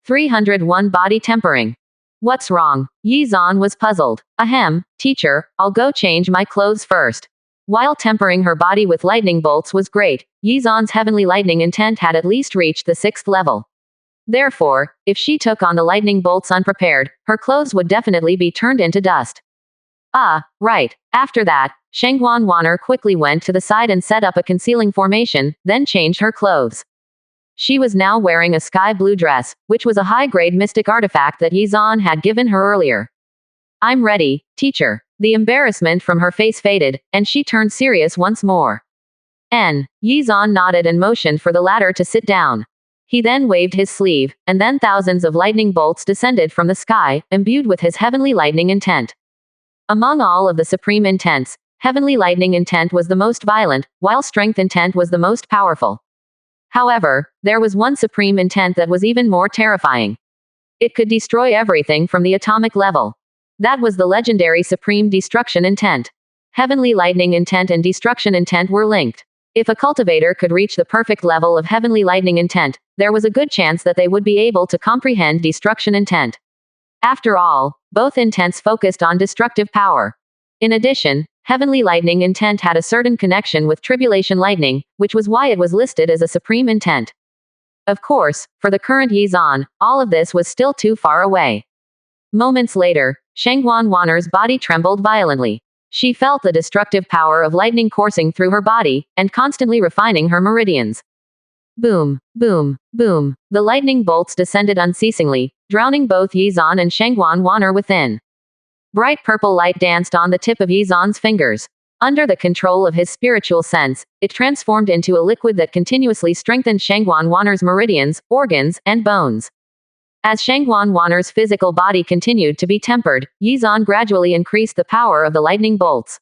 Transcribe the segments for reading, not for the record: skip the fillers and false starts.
301 Body tempering. What's wrong? Yi Zan was puzzled. Ahem, teacher, I'll go change my clothes first. While tempering her body with lightning bolts was great, Yi Zan's heavenly lightning intent had at least reached the 6th level. Therefore, if she took on the lightning bolts unprepared, her clothes would definitely be turned into dust. Ah, right. After that, Shangguan Wanner quickly went to the side and set up a concealing formation, then changed her clothes. She was now wearing a sky blue dress, which was a high-grade mystic artifact that Yi Zan had given her earlier. I'm ready, teacher. The embarrassment from her face faded, and she turned serious once more. Yi Zan nodded and motioned for the latter to sit down. He then waved his sleeve, and then thousands of lightning bolts descended from the sky, imbued with his heavenly lightning intent. Among all of the supreme intents, heavenly lightning intent was the most violent, while strength intent was the most powerful. However, there was one supreme intent that was even more terrifying. It could destroy everything from the atomic level. That was the legendary supreme destruction intent. Heavenly lightning intent and destruction intent were linked. If a cultivator could reach the perfect level of heavenly lightning intent, there was a good chance that they would be able to comprehend destruction intent. After all, both intents focused on destructive power. In addition, heavenly lightning intent had a certain connection with tribulation lightning, which was why it was listed as a supreme intent. Of course, for the current Yi Zan, all of this was still too far away. Moments later, Shangguan Wanner's body trembled violently. She felt the destructive power of lightning coursing through her body, and constantly refining her meridians. Boom, boom, boom. The lightning bolts descended unceasingly, drowning both Yi Zan and Shangguan Wanner within. Bright purple light danced on the tip of Yi Zan's fingers. Under the control of his spiritual sense, it transformed into a liquid that continuously strengthened Shangguan Wanner's meridians, organs, and bones. As Shangguan Wanner's physical body continued to be tempered, Yi Zan gradually increased the power of the lightning bolts.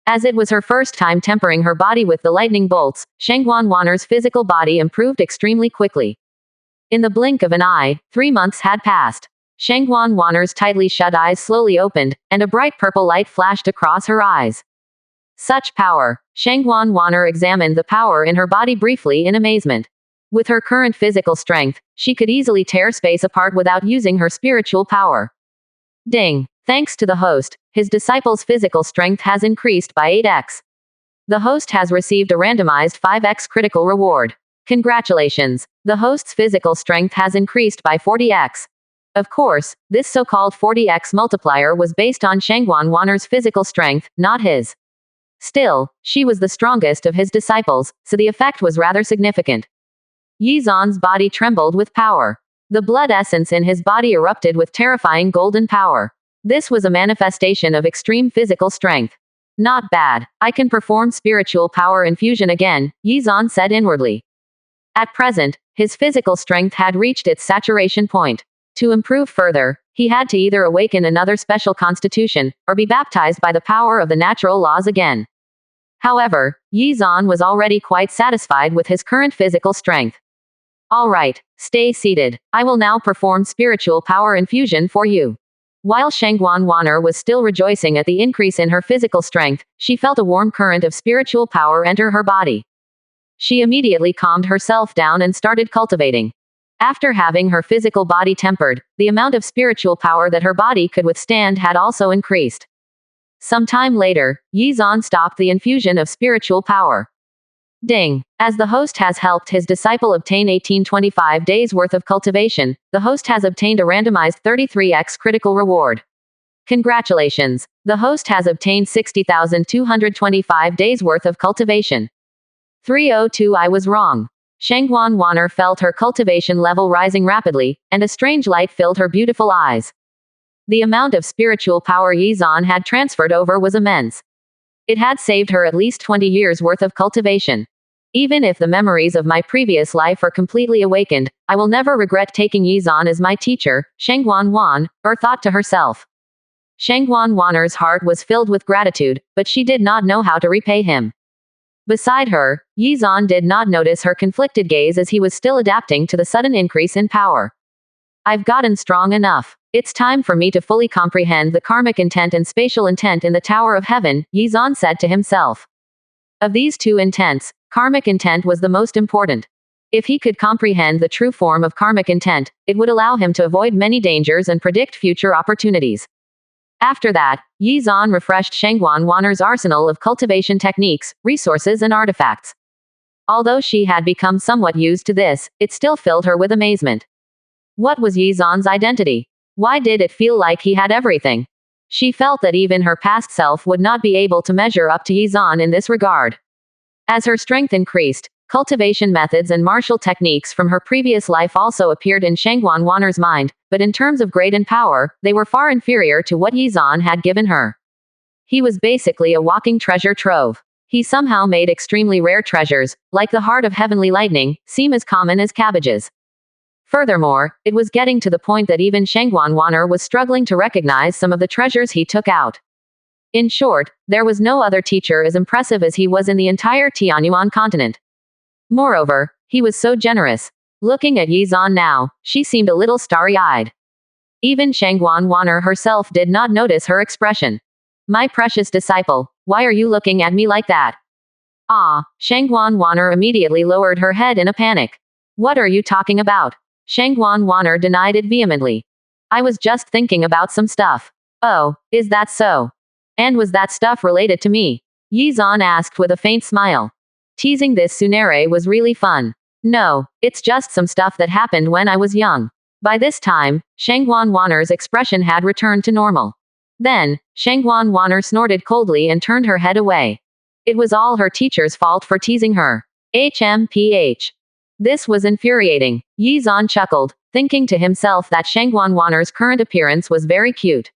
As it was her first time tempering her body with the lightning bolts, Shangguan Wanner's physical body improved extremely quickly. In the blink of an eye, 3 months had passed. Shangguan Wanner's tightly shut eyes slowly opened, and a bright purple light flashed across her eyes. Such power! Shangguan Wanner examined the power in her body briefly in amazement. With her current physical strength, she could easily tear space apart without using her spiritual power. Ding! Thanks to the host, his disciple's physical strength has increased by 8x. The host has received a randomized 5x critical reward. Congratulations! The host's physical strength has increased by 40x. Of course, this so-called 40x multiplier was based on Shangguan Wanner's physical strength, not his. Still, she was the strongest of his disciples, so the effect was rather significant. Yi Zan's body trembled with power. The blood essence in his body erupted with terrifying golden power. This was a manifestation of extreme physical strength. Not bad. I can perform spiritual power infusion again, Yi Zan said inwardly. At present, his physical strength had reached its saturation point. To improve further, he had to either awaken another special constitution, or be baptized by the power of the natural laws again. However, Yi Zan was already quite satisfied with his current physical strength. All right, stay seated. I will now perform spiritual power infusion for you. While Shangguan Wanner was still rejoicing at the increase in her physical strength, she felt a warm current of spiritual power enter her body. She immediately calmed herself down and started cultivating. After having her physical body tempered, the amount of spiritual power that her body could withstand had also increased. Some time later, Yi Zan stopped the infusion of spiritual power. Ding! As the host has helped his disciple obtain 1825 days worth of cultivation, the host has obtained a randomized 33x critical reward. Congratulations! The host has obtained 60,225 days worth of cultivation. 302 I was wrong. Shangguan Wanner felt her cultivation level rising rapidly, and a strange light filled her beautiful eyes. The amount of spiritual power Yi Zan had transferred over was immense. It had saved her at least 20 years worth of cultivation. Even if the memories of my previous life are completely awakened, I will never regret taking Yi Zan as my teacher, Shangguan Wan, thought to herself. Shangguan Wanner's heart was filled with gratitude, but she did not know how to repay him. Beside her, Yi Zan did not notice her conflicted gaze as he was still adapting to the sudden increase in power. I've gotten strong enough. It's time for me to fully comprehend the karmic intent and spatial intent in the Tower of Heaven, Yi Zan said to himself. Of these two intents, karmic intent was the most important. If he could comprehend the true form of karmic intent, it would allow him to avoid many dangers and predict future opportunities. After that, Yi Zan refreshed Shangguan Wan'er's arsenal of cultivation techniques, resources and artifacts. Although she had become somewhat used to this, it still filled her with amazement. What was Yi Zan's identity? Why did it feel like he had everything? She felt that even her past self would not be able to measure up to Yi Zan in this regard. As her strength increased, cultivation methods and martial techniques from her previous life also appeared in Shangguan Wan'er's mind, but in terms of grade and power, they were far inferior to what Yi Zan had given her. He was basically a walking treasure trove. He somehow made extremely rare treasures, like the heart of heavenly lightning, seem as common as cabbages. Furthermore, it was getting to the point that even Shangguan Wan'er was struggling to recognize some of the treasures he took out. In short, there was no other teacher as impressive as he was in the entire Tianyuan continent. Moreover, he was so generous. Looking at Yi Zan now, she seemed a little starry-eyed. Even Shangguan Wan'er herself did not notice her expression. My precious disciple, why are you looking at me like that? Ah, Shangguan Wan'er immediately lowered her head in a panic. What are you talking about? Shangguan Wan'er denied it vehemently. I was just thinking about some stuff. Oh, is that so? And was that stuff related to me? Yi Zan asked with a faint smile. Teasing this Tsunere was really fun. No, it's just some stuff that happened when I was young. By this time, Shangguan Wan'er's expression had returned to normal. Then, Shangguan Wan'er snorted coldly and turned her head away. It was all her teacher's fault for teasing her. HMPH. This was infuriating. Yi Zan chuckled, thinking to himself that Shangguan Wan'er's current appearance was very cute.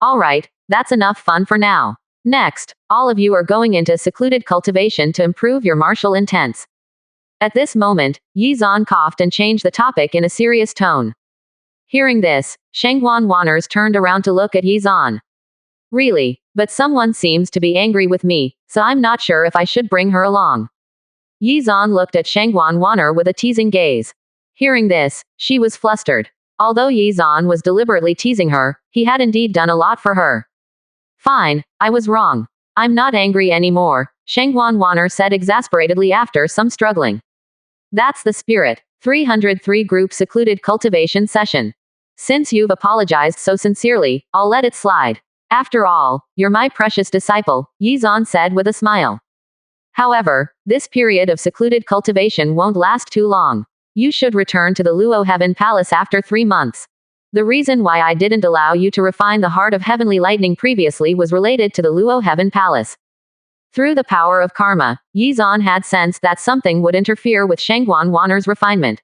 Alright, that's enough fun for now. Next, all of you are going into secluded cultivation to improve your martial intents. At this moment, Yi Zan coughed and changed the topic in a serious tone. Hearing this, Shangguan Wan'er turned around to look at Yi Zan. Really, but someone seems to be angry with me, so I'm not sure if I should bring her along. Yi Zan looked at Shangguan Wan'er with a teasing gaze. Hearing this, she was flustered. Although Yi Zan was deliberately teasing her, he had indeed done a lot for her. Fine, I was wrong. I'm not angry anymore, Shangguan Wan'er said exasperatedly after some struggling. That's the spirit. 303 Group Secluded Cultivation Session. Since you've apologized so sincerely, I'll let it slide. After all, you're my precious disciple, Yi Zan said with a smile. However, this period of secluded cultivation won't last too long. You should return to the Luo Heaven Palace after 3 months. The reason why I didn't allow you to refine the heart of heavenly lightning previously was related to the Luo Heaven Palace. Through the power of karma, Yi Zan had sensed that something would interfere with Shangguan Wan'er's refinement.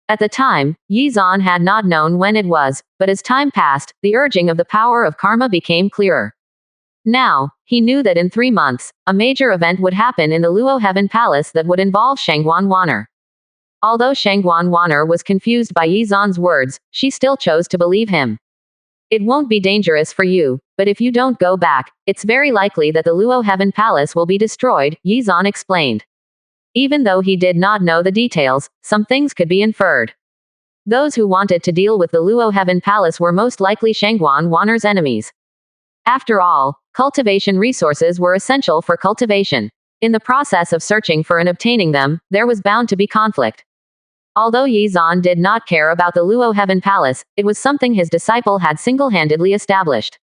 At the time, Yi Zan had not known when it was, but as time passed, the urging of the power of karma became clearer. Now, he knew that in 3 months, a major event would happen in the Luo Heaven Palace that would involve Shangguan Wan'er. Although Shangguan Wan'er was confused by Yi Zan's words, she still chose to believe him. It won't be dangerous for you, but if you don't go back, it's very likely that the Luo Heaven Palace will be destroyed, Yi Zan explained. Even though he did not know the details, some things could be inferred. Those who wanted to deal with the Luo Heaven Palace were most likely Shangguan Wan'er's enemies. After all, cultivation resources were essential for cultivation. In the process of searching for and obtaining them, there was bound to be conflict. Although Yi Zan did not care about the Luo Heaven Palace, it was something his disciple had single-handedly established.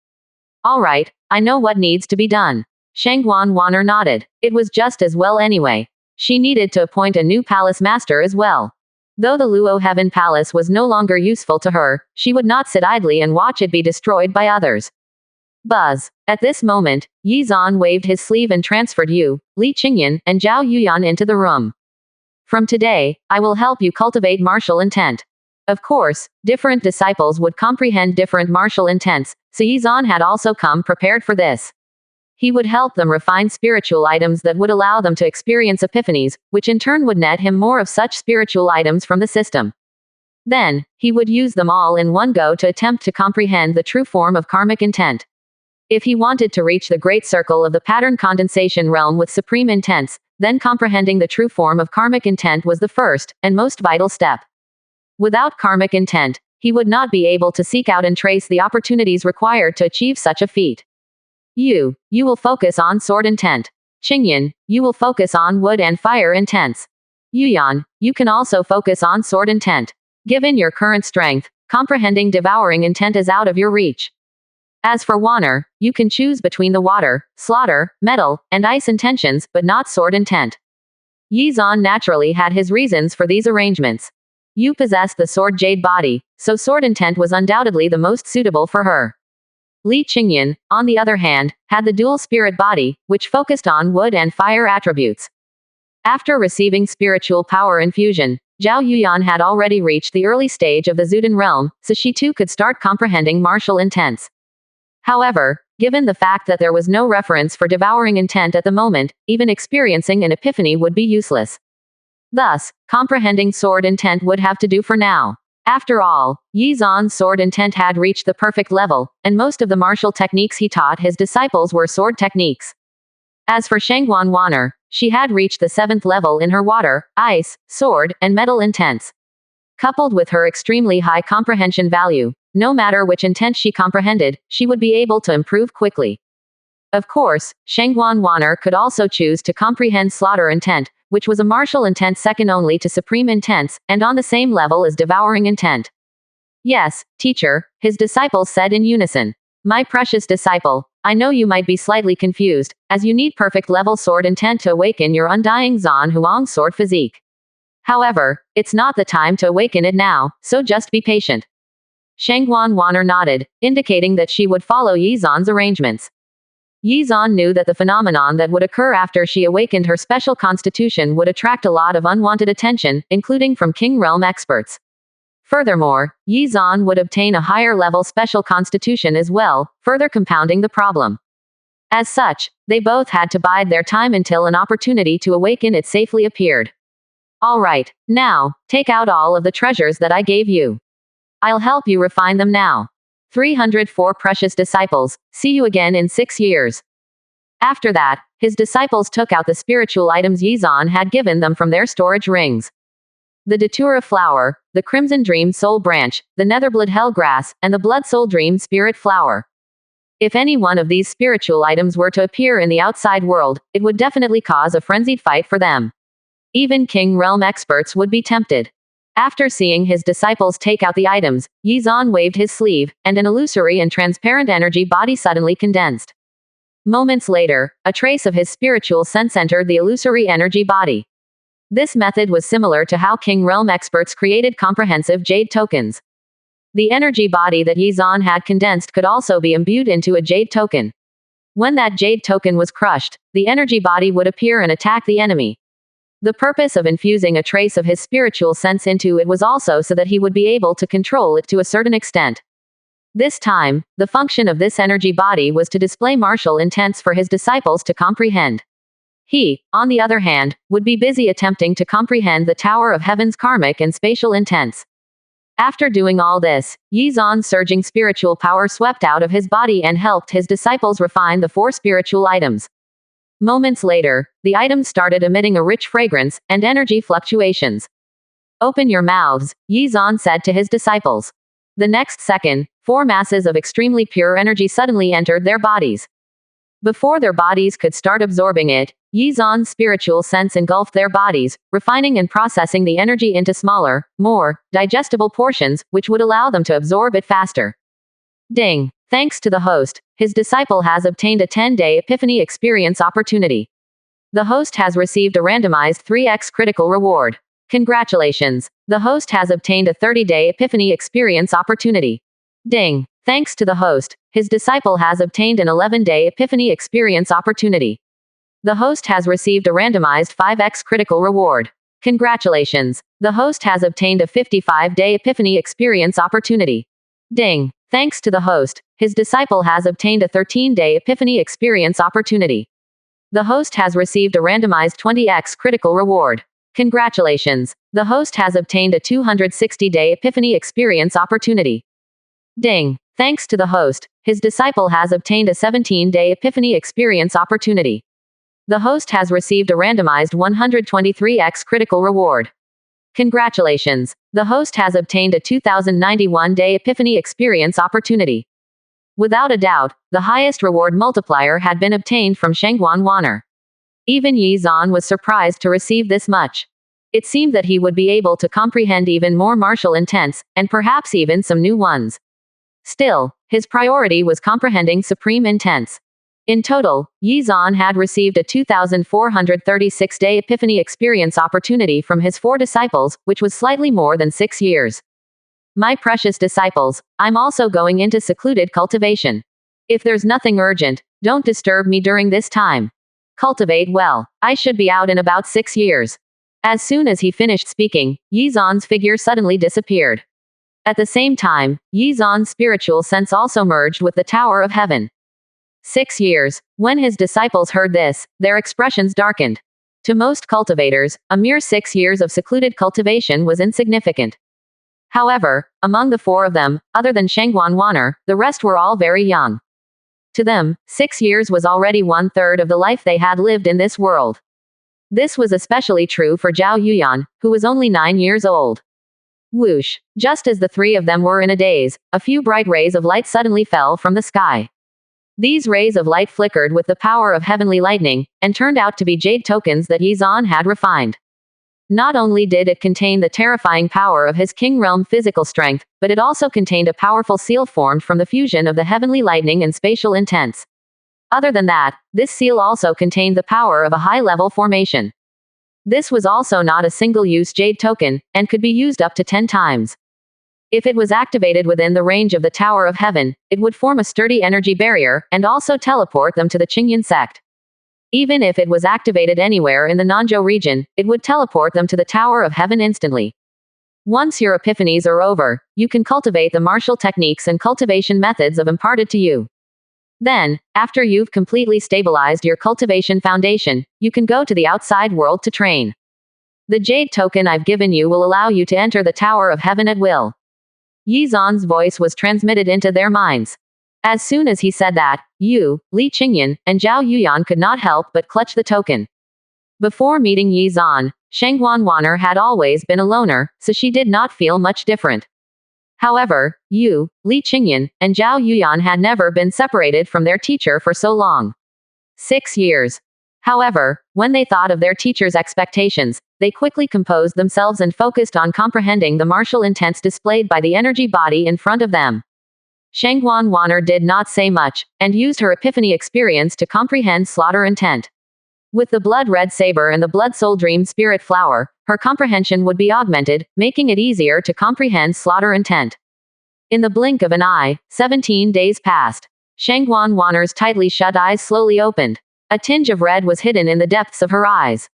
Alright, I know what needs to be done. Shangguan Wan'er nodded. It was just as well anyway. She needed to appoint a new palace master as well. Though the Luo Heaven Palace was no longer useful to her, she would not sit idly and watch it be destroyed by others. Buzz. At this moment, Yi Zan waved his sleeve and transferred Yu, Li Qingyan, and Zhao Yuyan into the room. From today, I will help you cultivate martial intent. Of course, different disciples would comprehend different martial intents, so Yi Zan had also come prepared for this. He would help them refine spiritual items that would allow them to experience epiphanies, which in turn would net him more of such spiritual items from the system. Then, he would use them all in one go to attempt to comprehend the true form of karmic intent. If he wanted to reach the great circle of the pattern condensation realm with supreme intents, then comprehending the true form of karmic intent was the first, and most vital step. Without karmic intent, he would not be able to seek out and trace the opportunities required to achieve such a feat. You will focus on sword intent. Qingyan, you will focus on wood and fire intents. Yuyan, you can also focus on sword intent. Given your current strength, comprehending devouring intent is out of your reach. As for Wanner, you can choose between the water, slaughter, metal, and ice intentions, but not sword intent. Yizan naturally had his reasons for these arrangements. You possess the sword jade body, so sword intent was undoubtedly the most suitable for her. Li Qingyan, on the other hand, had the dual spirit body, which focused on wood and fire attributes. After receiving spiritual power infusion, Zhao Yuyan had already reached the early stage of the Zuden realm, so she too could start comprehending martial intents. However, given the fact that there was no reference for devouring intent at the moment, even experiencing an epiphany would be useless. Thus, comprehending sword intent would have to do for now. After all, Yizan's sword intent had reached the perfect level, and most of the martial techniques he taught his disciples were sword techniques. As for Shangguan Wanner, she had reached the 7th level in her water, ice, sword, and metal intents. Coupled with her extremely high comprehension value, no matter which intent she comprehended, she would be able to improve quickly. Of course, Shangguan Wanner could also choose to comprehend slaughter intent, which was a martial intent second only to supreme intents, and on the same level as devouring intent. Yes, teacher, his disciples said in unison. My precious disciple, I know you might be slightly confused, as you need perfect level sword intent to awaken your undying Zan Huang sword physique. However, it's not the time to awaken it now, so just be patient. Shangguan Wanner nodded, indicating that she would follow Yizan's arrangements. Yizan knew that the phenomenon that would occur after she awakened her special constitution would attract a lot of unwanted attention, including from King Realm experts. Furthermore, Yizan would obtain a higher level special constitution as well, further compounding the problem. As such, they both had to bide their time until an opportunity to awaken it safely appeared. Alright, now, take out all of the treasures that I gave you. I'll help you refine them now. 304 precious disciples, see you again in 6 years. After that, his disciples took out the spiritual items Yizan had given them from their storage rings. The Datura flower, the Crimson Dream Soul Branch, the Netherblood Hellgrass, and the Blood Soul Dream Spirit Flower. If any one of these spiritual items were to appear in the outside world, it would definitely cause a frenzied fight for them. Even King Realm experts would be tempted. After seeing his disciples take out the items, Yizan waved his sleeve, and an illusory and transparent energy body suddenly condensed. Moments later, a trace of his spiritual sense entered the illusory energy body. This method was similar to how King Realm experts created comprehensive jade tokens. The energy body that Yizan had condensed could also be imbued into a jade token. When that jade token was crushed, the energy body would appear and attack the enemy. The purpose of infusing a trace of his spiritual sense into it was also so that he would be able to control it to a certain extent. This time, the function of this energy body was to display martial intents for his disciples to comprehend. He, on the other hand, would be busy attempting to comprehend the Tower of Heaven's karmic and spatial intents. After doing all this, Yizan's surging spiritual power swept out of his body and helped his disciples refine the 4 spiritual items. Moments later, the items started emitting a rich fragrance, and energy fluctuations. Open your mouths, Yizan said to his disciples. The next second, 4 masses of extremely pure energy suddenly entered their bodies. Before their bodies could start absorbing it, Yizan's spiritual sense engulfed their bodies, refining and processing the energy into smaller, more digestible portions, which would allow them to absorb it faster. Ding! Thanks to the host, his disciple has obtained a 10-day Epiphany experience opportunity. The host has received a randomized 3x critical reward. Congratulations! The host has obtained a 30-day Epiphany experience opportunity. Ding! Thanks to the host, his disciple has obtained an 11-day Epiphany experience opportunity. The host has received a randomized 5x critical reward. Congratulations! The host has obtained a 55-day Epiphany experience opportunity. Ding! Thanks to the host, his disciple has obtained a 13-day Epiphany experience opportunity. The host has received a randomized 20x critical reward. Congratulations! The host has obtained a 260-day Epiphany experience opportunity. Ding! Thanks to the host, his disciple has obtained a 17-day Epiphany experience opportunity. The host has received a randomized 123x critical reward. Congratulations! The host has obtained a 2091-day Epiphany experience opportunity. Without a doubt, the highest reward multiplier had been obtained from Shangguan Wanner. Even Yizan was surprised to receive this much. It seemed that he would be able to comprehend even more martial intents, and perhaps even some new ones. Still, his priority was comprehending supreme intents. In total, Yi Zan had received a 2,436-day epiphany experience opportunity from his 4 disciples, which was slightly more than 6 years. My precious disciples, I'm also going into secluded cultivation. If there's nothing urgent, don't disturb me during this time. Cultivate well. I should be out in about 6 years. As soon as he finished speaking, Yi Zan's figure suddenly disappeared. At the same time, Yi Zan's spiritual sense also merged with the Tower of Heaven. 6 years. When his disciples heard this, their expressions darkened. To most cultivators, a mere 6 years of secluded cultivation was insignificant. However, among the 4 of them, other than Shangguan Wan'er, the rest were all very young. To them, 6 years was already 1/3 of the life they had lived in this world. This was especially true for Zhao Yuyan, who was only 9 years old. Whoosh! Just as the 3 of them were in a daze, a few bright rays of light suddenly fell from the sky. These rays of light flickered with the power of heavenly lightning, and turned out to be jade tokens that Yi Zan had refined. Not only did it contain the terrifying power of his king realm physical strength, but it also contained a powerful seal formed from the fusion of the heavenly lightning and spatial intents. Other than that, this seal also contained the power of a high-level formation. This was also not a single-use jade token, and could be used up to 10 times. If it was activated within the range of the Tower of Heaven, it would form a sturdy energy barrier, and also teleport them to the Qingyan sect. Even if it was activated anywhere in the Nanzhou region, it would teleport them to the Tower of Heaven instantly. Once your epiphanies are over, you can cultivate the martial techniques and cultivation methods of imparted to you. Then, after you've completely stabilized your cultivation foundation, you can go to the outside world to train. The jade token I've given you will allow you to enter the Tower of Heaven at will. Yi Zan's voice was transmitted into their minds. As soon as he said that, Yu, Li Qingyan, and Zhao Yuyan could not help but clutch the token. Before meeting Yi Zan, Shangguan Wan'er had always been a loner, so she did not feel much different. However, Yu, Li Qingyan, and Zhao Yuyan had never been separated from their teacher for so long. 6 years. However, when they thought of their teacher's expectations, they quickly composed themselves and focused on comprehending the martial intents displayed by the energy body in front of them. Shangguan Wan'er did not say much, and used her epiphany experience to comprehend slaughter intent. With the blood-red saber and the blood-soul dream spirit flower, her comprehension would be augmented, making it easier to comprehend slaughter intent. In the blink of an eye, 17 days passed. Shangguan Wan'er's tightly shut eyes slowly opened. A tinge of red was hidden in the depths of her eyes.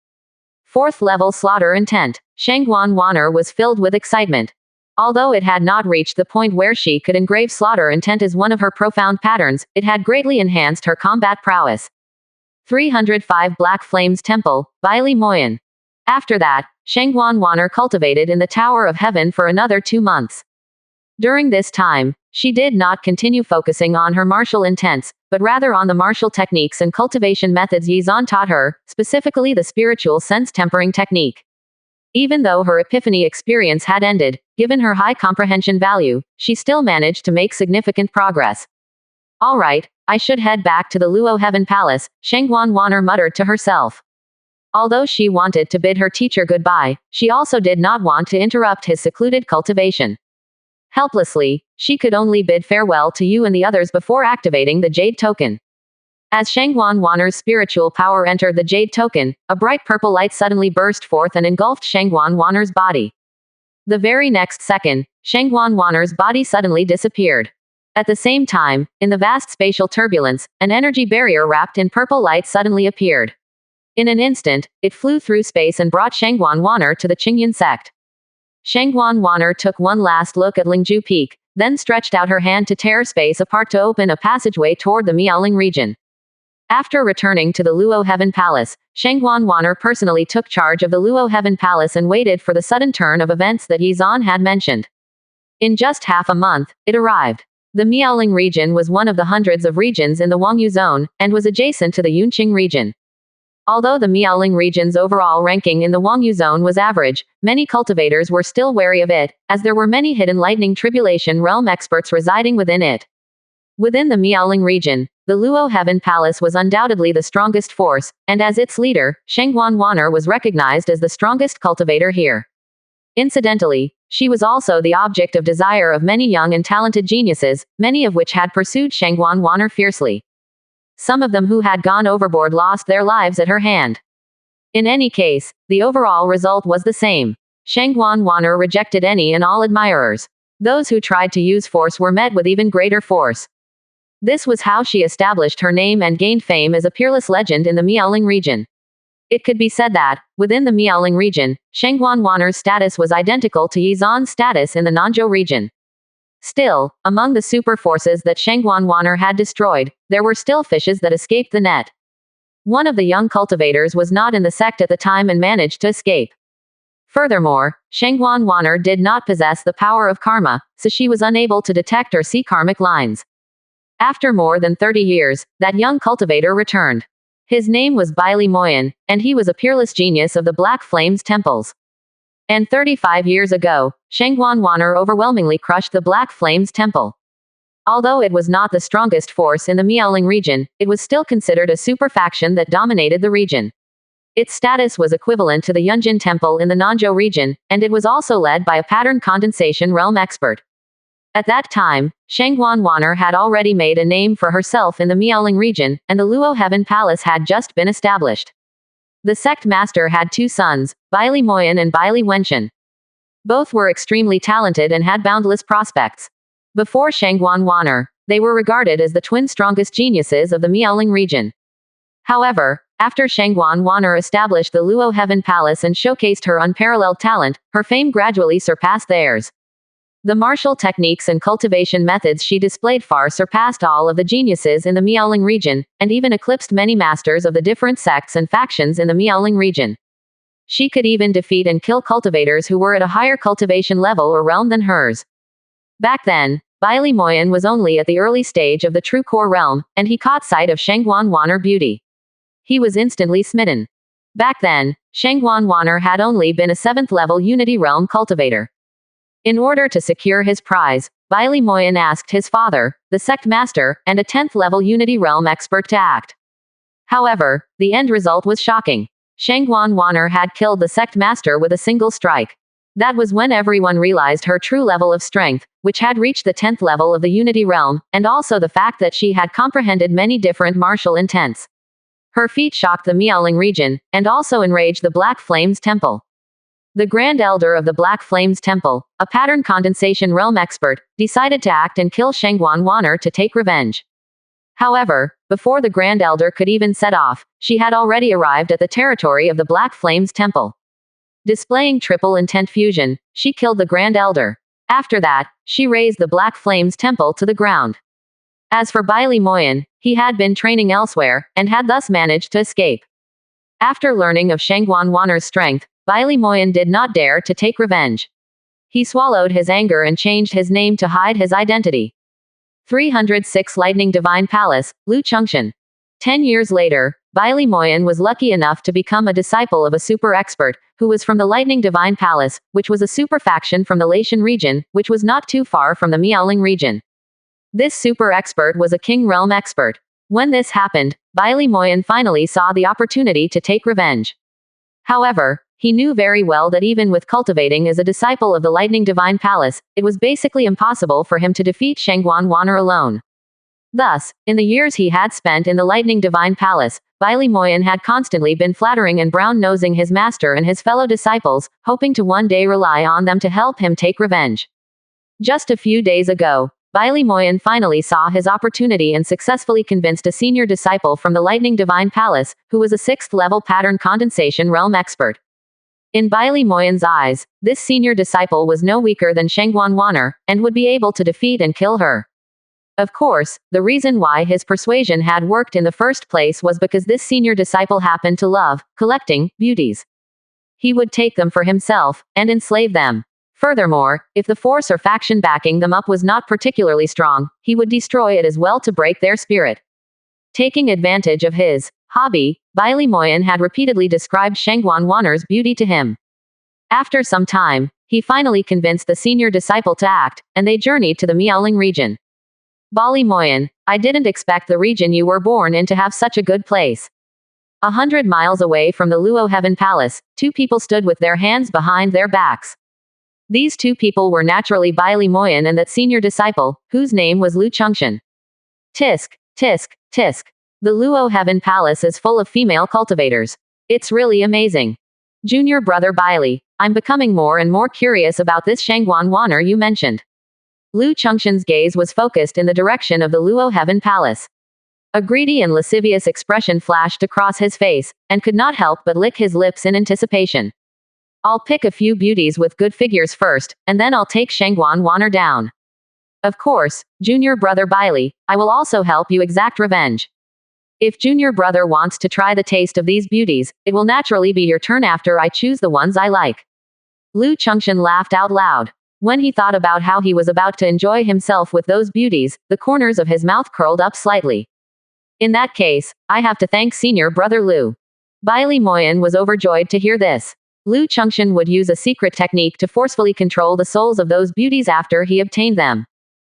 4th level slaughter intent. Shangguan Wan'er was filled with excitement. Although it had not reached the point where she could engrave slaughter intent as one of her profound patterns, it had greatly enhanced her combat prowess. 305 Black Flames Temple, Baili Moyan. After that, Shangguan Wan'er cultivated in the Tower of Heaven for another 2 months. During this time, she did not continue focusing on her martial intents, but rather on the martial techniques and cultivation methods Yi Zan taught her, specifically the spiritual sense tempering technique. Even though her epiphany experience had ended, given her high comprehension value, she still managed to make significant progress. All right, I should head back to the Luo Heaven Palace, Shangguan Wan'er muttered to herself. Although she wanted to bid her teacher goodbye, she also did not want to interrupt his secluded cultivation. Helplessly, she could only bid farewell to you and the others before activating the jade token. As Shangguan Wan'er's spiritual power entered the jade token, a bright purple light suddenly burst forth and engulfed Shangguan Wan'er's body. The very next second, Shangguan Wan'er's body suddenly disappeared. At the same time, in the vast spatial turbulence, an energy barrier wrapped in purple light suddenly appeared. In an instant, it flew through space and brought Shangguan Wan'er to the Qingyan sect. Shangguan Wan'er took one last look at Lingzhu Peak, then stretched out her hand to tear space apart to open a passageway toward the Miaoling region. After returning to the Luo Heaven Palace, Shangguan Wan'er personally took charge of the Luo Heaven Palace and waited for the sudden turn of events that Yi Zan had mentioned. In just half a month, it arrived. The Miaoling region was one of the hundreds of regions in the Wangyu zone, and was adjacent to the Yunqing region. Although the Miaoling region's overall ranking in the Wangyu zone was average, many cultivators were still wary of it, as there were many hidden lightning tribulation realm experts residing within it. Within the Miaoling region, the Luo Heaven Palace was undoubtedly the strongest force, and as its leader, Shangguan Wanner was recognized as the strongest cultivator here. Incidentally, she was also the object of desire of many young and talented geniuses, many of which had pursued Shangguan Wanner fiercely. Some of them who had gone overboard lost their lives at her hand. In any case, the overall result was the same. Shangguan Wanner rejected any and all admirers. Those who tried to use force were met with even greater force. This was how she established her name and gained fame as a peerless legend in the Miaoling region. It could be said that, within the Miaoling region, Shangguan Wanner's status was identical to Yi Zan's status in the Nanzhou region. Still, among the super forces that Shangguan Wanner had destroyed, there were still fishes that escaped the net. One of the young cultivators was not in the sect at the time and managed to escape. Furthermore, Shangguan Wanner did not possess the power of karma, so she was unable to detect or see karmic lines. After more than 30 years, that young cultivator returned. His name was Baili Moyan, and he was a peerless genius of the Black Flames temples. And 35 years ago, Shangguan Wanner overwhelmingly crushed the Black Flames temple. Although it was not the strongest force in the Miaoling region, it was still considered a super faction that dominated the region. Its status was equivalent to the Yunjin Temple in the Nanzhou region, and it was also led by a pattern condensation realm expert. At that time, Shangguan Wanner had already made a name for herself in the Miaoling region, and the Luo Heaven Palace had just been established. The sect master had two sons, Baili Moyan and Baili Wenshan. Both were extremely talented and had boundless prospects. Before Shangguan Wanner, they were regarded as the twin strongest geniuses of the Miaoling region. However, after Shangguan Wanner established the Luo Heaven Palace and showcased her unparalleled talent, her fame gradually surpassed theirs. The martial techniques and cultivation methods she displayed far surpassed all of the geniuses in the Miaoling region, and even eclipsed many masters of the different sects and factions in the Miaoling region. She could even defeat and kill cultivators who were at a higher cultivation level or realm than hers. Back then, Baili Moyan was only at the early stage of the true core realm, and he caught sight of Shangguan Wanner beauty. He was instantly smitten. Back then, Shangguan Wanner had only been a 7th level Unity Realm cultivator. In order to secure his prize, Baili Moyan asked his father, the sect master, and a 10th level Unity Realm expert to act. However, the end result was shocking. Shangguan Wanner had killed the sect master with a single strike. That was when everyone realized her true level of strength, which had reached the 10th level of the Unity Realm, and also the fact that she had comprehended many different martial intents. Her feat shocked the Miaoling region, and also enraged the Black Flames Temple. The Grand Elder of the Black Flames Temple, a pattern condensation realm expert, decided to act and kill Shangguan Wanner to take revenge. However, before the Grand Elder could even set off, she had already arrived at the territory of the Black Flames Temple. Displaying triple intent fusion, she killed the Grand Elder. After that, she razed the Black Flames Temple to the ground. As for Baili Moyan, he had been training elsewhere, and had thus managed to escape. After learning of Shangguan Wanner's strength, Baili Moyan did not dare to take revenge. He swallowed his anger and changed his name to hide his identity. 306 Lightning Divine Palace, Lu Chengxian. 10 years later, Baili Moyan was lucky enough to become a disciple of a super expert, who was from the Lightning Divine Palace, which was a super faction from the Laitian region, which was not too far from the Miaoling region. This super expert was a King Realm expert. When this happened, Baili Moyan finally saw the opportunity to take revenge. However, he knew very well that even with cultivating as a disciple of the Lightning Divine Palace, it was basically impossible for him to defeat Shangguan Wanner alone. Thus, in the years he had spent in the Lightning Divine Palace, Baili Moyan had constantly been flattering and brown-nosing his master and his fellow disciples, hoping to one day rely on them to help him take revenge. Just a few days ago, Baili Moyan finally saw his opportunity and successfully convinced a senior disciple from the Lightning Divine Palace, who was a 6th level pattern condensation realm expert. In Baili Moyan's eyes, this senior disciple was no weaker than Shangguan Wanner, and would be able to defeat and kill her. Of course, the reason why his persuasion had worked in the first place was because this senior disciple happened to love collecting beauties. He would take them for himself, and enslave them. Furthermore, if the force or faction backing them up was not particularly strong, he would destroy it as well to break their spirit. Taking advantage of his hobby, Baili Moyan had repeatedly described Shangguan Wanner's beauty to him. After some time, he finally convinced the senior disciple to act, and they journeyed to the Miaoling region. Bali Moyen, I didn't expect the region you were born in to have such a good place. 100 miles away from the Luo Heaven Palace, two people stood with their hands behind their backs. These two people were naturally Bali Moyen and that senior disciple, whose name was Lu Chungshan. Tisk, tisk, tisk. The Luo Heaven Palace is full of female cultivators. It's really amazing. Junior brother Bili, I'm becoming more and more curious about this Shangguan Waner you mentioned. Lu Chungshan's gaze was focused in the direction of the Luo Heaven Palace. A greedy and lascivious expression flashed across his face, and could not help but lick his lips in anticipation. I'll pick a few beauties with good figures first, and then I'll take Shangguan Waner down. Of course, junior brother Bili, I will also help you exact revenge. If junior brother wants to try the taste of these beauties, it will naturally be your turn after I choose the ones I like. Lu Chungshan laughed out loud. When he thought about how he was about to enjoy himself with those beauties, the corners of his mouth curled up slightly. In that case, I have to thank senior brother Lu. Bili Moyen was overjoyed to hear this. Lu Chungshan would use a secret technique to forcefully control the souls of those beauties after he obtained them.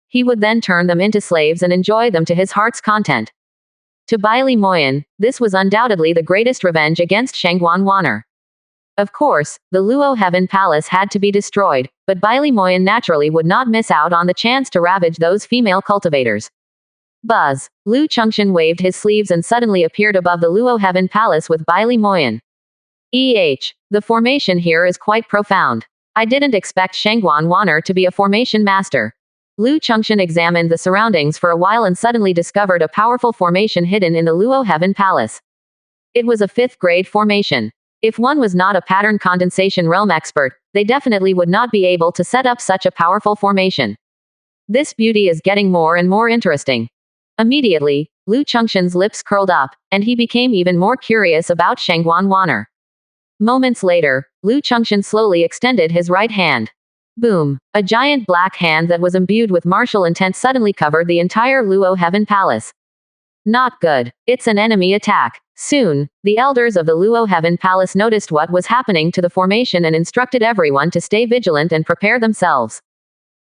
He would then turn them into slaves and enjoy them to his heart's content. To Bili Moyen, this was undoubtedly the greatest revenge against Shangguan Waner. Of course, the Luo Heaven Palace had to be destroyed, but Bili Moyen naturally would not miss out on the chance to ravage those female cultivators. Buzz. Lu Chungshan waved his sleeves and suddenly appeared above the Luo Heaven Palace with Bili Moyen. The formation here is quite profound. I didn't expect Shangguan Waner to be a formation master. Lu Chungshan examined the surroundings for a while and suddenly discovered a powerful formation hidden in the Luo Heaven Palace. It was a 5th grade formation. If one was not a pattern condensation realm expert, they definitely would not be able to set up such a powerful formation. This beauty is getting more and more interesting. Immediately, Lu Chungshan's lips curled up, and he became even more curious about Shangguan Waner. Moments later, Lu Chungshan slowly extended his right hand. Boom! A giant black hand that was imbued with martial intent suddenly covered the entire Luo Heaven Palace. Not good. It's an enemy attack. Soon, the elders of the Luo Heaven Palace noticed what was happening to the formation and instructed everyone to stay vigilant and prepare themselves.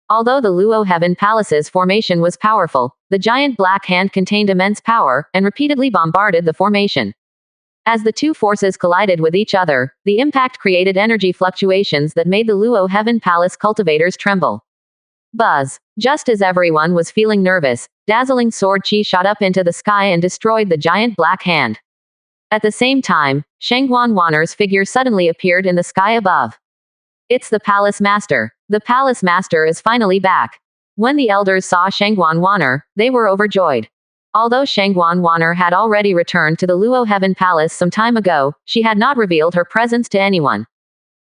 Although the Luo Heaven Palace's formation was powerful, the giant black hand contained immense power, and repeatedly bombarded the formation. As the two forces collided with each other, the impact created energy fluctuations that made the Luo Heaven Palace cultivators tremble. Buzz. Just as everyone was feeling nervous, dazzling sword chi shot up into the sky and destroyed the giant black hand. At the same time, Shangguan Waner's figure suddenly appeared in the sky above. It's the Palace Master. The Palace Master is finally back. When the elders saw Shangguan Waner, they were overjoyed. Although Shangguan Waner had already returned to the Luo Heaven Palace some time ago, she had not revealed her presence to anyone.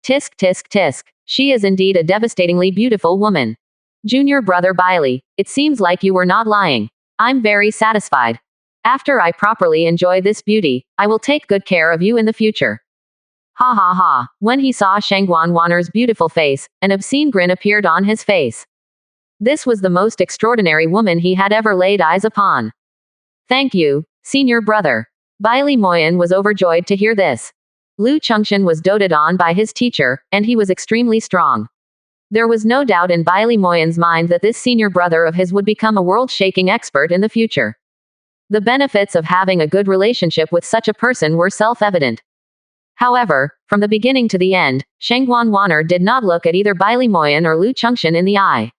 Tisk tisk tisk. She is indeed a devastatingly beautiful woman. Junior brother Bili, it seems like you were not lying. I'm very satisfied. After I properly enjoy this beauty, I will take good care of you in the future. Ha ha ha. When he saw Shangguan Waner's beautiful face, an obscene grin appeared on his face. This was the most extraordinary woman he had ever laid eyes upon. Thank you, senior brother. Bili Moyen was overjoyed to hear this. Lu Chungshan was doted on by his teacher, and he was extremely strong. There was no doubt in Bili Moyen's mind that this senior brother of his would become a world-shaking expert in the future. The benefits of having a good relationship with such a person were self-evident. However, from the beginning to the end, Shangguan Waner did not look at either Bili Moyen or Lu Chungshan in the eye.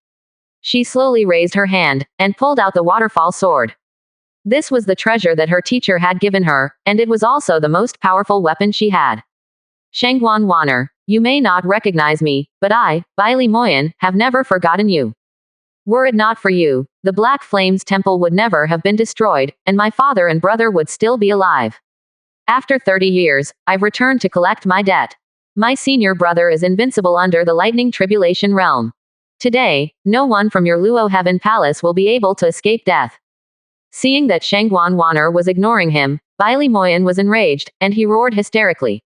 She slowly raised her hand, and pulled out the waterfall sword. This was the treasure that her teacher had given her, and it was also the most powerful weapon she had. Shangguan Waner, you may not recognize me, but I, Bili Moyen, have never forgotten you. Were it not for you, the Black Flames Temple would never have been destroyed, and my father and brother would still be alive. After 30 years, I've returned to collect my debt. My senior brother is invincible under the lightning tribulation realm. Today, no one from your Luo Heaven Palace will be able to escape death. Seeing that Shangguan Waner was ignoring him, Bili Moyen was enraged, and he roared hysterically.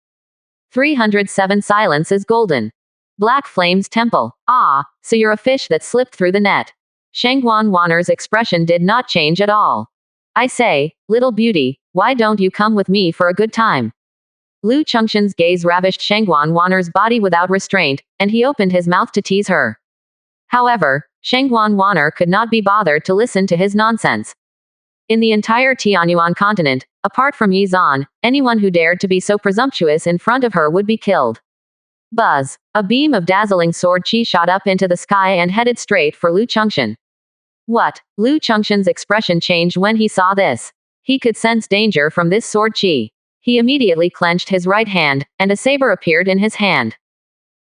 307 Silence is golden. Black Flames Temple. Ah, so you're a fish that slipped through the net. Shangguan Waner's expression did not change at all. I say, little beauty, why don't you come with me for a good time? Lu Chungshan's gaze ravished Shangguan Waner's body without restraint, and he opened his mouth to tease her. However, Shengguan Wan'er could not be bothered to listen to his nonsense. In the entire Tianyuan continent, apart from Yi Zan, anyone who dared to be so presumptuous in front of her would be killed. Buzz! A beam of dazzling sword chi shot up into the sky and headed straight for Lu Chengxian. What? Lu Chengxian's expression changed when he saw this. He could sense danger from this sword chi. He immediately clenched his right hand, and a saber appeared in his hand.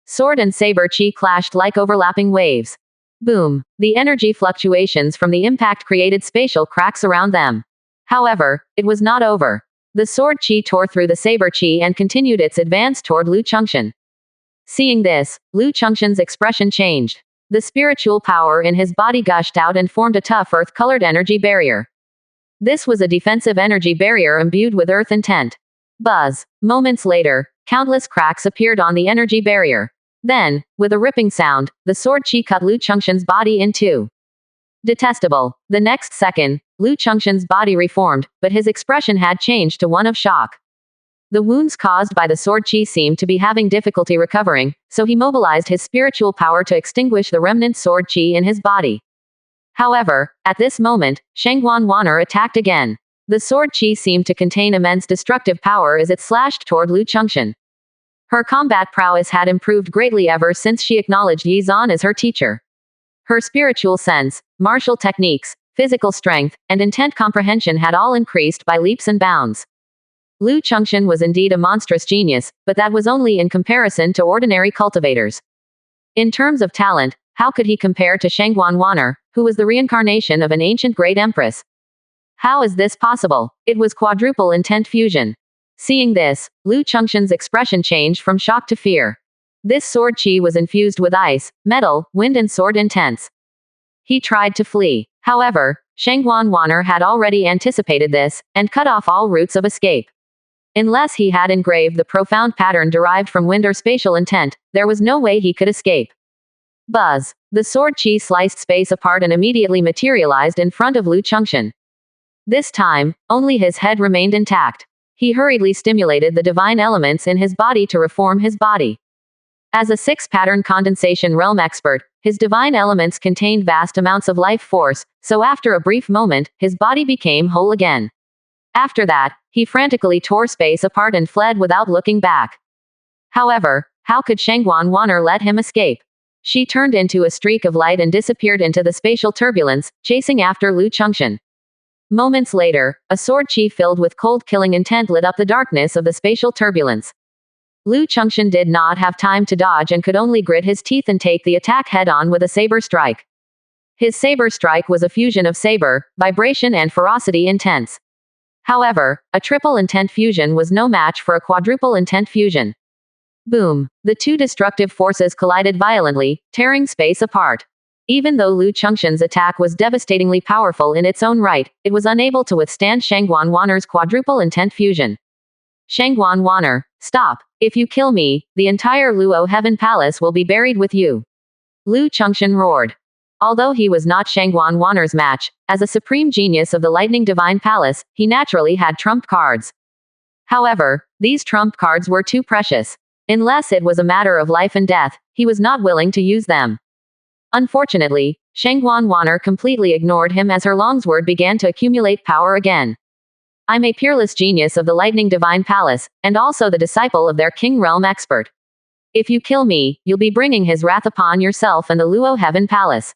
Sword and saber chi clashed like overlapping waves. Boom! The energy fluctuations from the impact created spatial cracks around them. However, it was not over. The sword chi tore through the saber chi and continued its advance toward Lu Chengxian. Seeing this, Lu Chengxian's expression changed. The spiritual power in his body gushed out and formed a tough earth-colored energy barrier. This was a defensive energy barrier imbued with earth intent. Buzz! Moments later, countless cracks appeared on the energy barrier. Then, with a ripping sound, the sword chi cut Lu Chengxian's body in two. Detestable. The next second, Lu Chengxian's body reformed, but his expression had changed to one of shock. The wounds caused by the sword chi seemed to be having difficulty recovering, so he mobilized his spiritual power to extinguish the remnant sword chi in his body. However, at this moment, Shengguan Wan'er attacked again. The sword chi seemed to contain immense destructive power as it slashed toward Lu Chengxian. Her combat prowess had improved greatly ever since she acknowledged Yi Zan as her teacher. Her spiritual sense, martial techniques, physical strength, and intent comprehension had all increased by leaps and bounds. Lu Chengxian was indeed a monstrous genius, but that was only in comparison to ordinary cultivators. In terms of talent, how could he compare to Shengguan Wan'er, who was the reincarnation of an ancient great empress? How is this possible? It was quadruple intent fusion. Seeing this, Lu Chengxian's expression changed from shock to fear. This sword chi was infused with ice, metal, wind and sword intents. He tried to flee. However, Shengguan Wan'er had already anticipated this, and cut off all routes of escape. Unless he had engraved the profound pattern derived from wind or spatial intent, there was no way he could escape. Buzz! The sword chi sliced space apart and immediately materialized in front of Lu Chengxian. This time, only his head remained intact. He hurriedly stimulated the divine elements in his body to reform his body. As a six-pattern condensation realm expert, his divine elements contained vast amounts of life force, so after a brief moment, his body became whole again. After that, he frantically tore space apart and fled without looking back. However, how could Shengguan Wan'er let him escape? She turned into a streak of light and disappeared into the spatial turbulence, chasing after Lu Chengxian. Moments later, a sword chi filled with cold killing intent lit up the darkness of the spatial turbulence. Lu Chengxian did not have time to dodge and could only grit his teeth and take the attack head-on with a saber strike. His saber strike was a fusion of saber, vibration and ferocity intents. However, a triple intent fusion was no match for a quadruple intent fusion. Boom! The two destructive forces collided violently, tearing space apart. Even though Lu Chengxian's attack was devastatingly powerful in its own right, it was unable to withstand Shengguan Wan'er's quadruple intent fusion. Shengguan Wan'er, stop! If you kill me, the entire Luo Heaven Palace will be buried with you. Lu Chengxian roared. Although he was not Shengguan Wan'er's match, as a supreme genius of the Lightning Divine Palace, he naturally had trump cards. However, these trump cards were too precious. Unless it was a matter of life and death, he was not willing to use them. Unfortunately, Shengguan Wan'er completely ignored him as her longsword began to accumulate power again. I'm a peerless genius of the Lightning Divine Palace, and also the disciple of their King Realm expert. If you kill me, you'll be bringing his wrath upon yourself and the Luo Heaven Palace.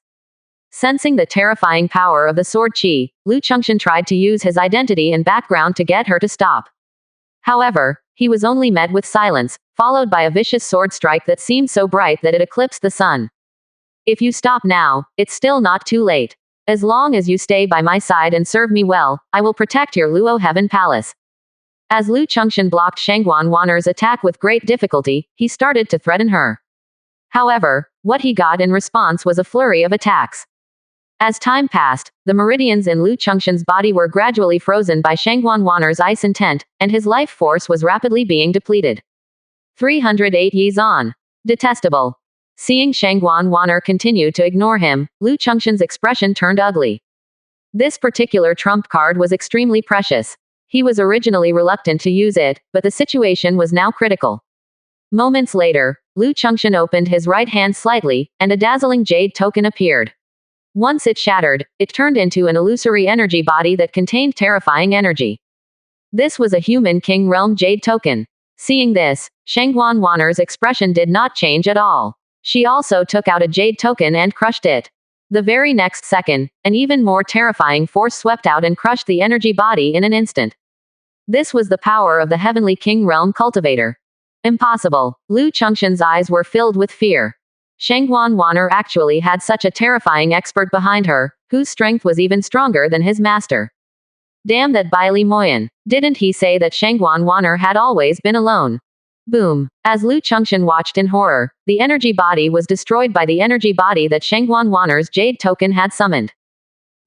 Sensing the terrifying power of the sword chi, Lu Chengxian tried to use his identity and background to get her to stop. However, he was only met with silence, followed by a vicious sword strike that seemed so bright that it eclipsed the sun. If you stop now, it's still not too late. As long as you stay by my side and serve me well, I will protect your Luo Heaven Palace. As Lu Chengxian blocked Shengguan Wan'er's attack with great difficulty, he started to threaten her. However, what he got in response was a flurry of attacks. As time passed, the meridians in Lu Chengxian's body were gradually frozen by Shengguan Wan'er's ice intent, and his life force was rapidly being depleted. 308 Yi Zan. Detestable. Seeing Shengguan Wan'er continue to ignore him, Lu Chengxian's expression turned ugly. This particular trump card was extremely precious. He was originally reluctant to use it, but the situation was now critical. Moments later, Lu Chengxian opened his right hand slightly, and a dazzling jade token appeared. Once it shattered, it turned into an illusory energy body that contained terrifying energy. This was a human king realm jade token. Seeing this, Shangguan Wanner's expression did not change at all. She also took out a jade token and crushed it. The very next second, an even more terrifying force swept out and crushed the energy body in an instant. This was the power of the Heavenly King Realm Cultivator. Impossible. Lu Chengxian's eyes were filled with fear. Shangguan Wanner actually had such a terrifying expert behind her, whose strength was even stronger than his master. Damn that Baili Moyan. Didn't he say that Shangguan Wanner had always been alone? Boom. As Lu Chengxian watched in horror, the energy body was destroyed by the energy body that Shangguan Wanner's jade token had summoned.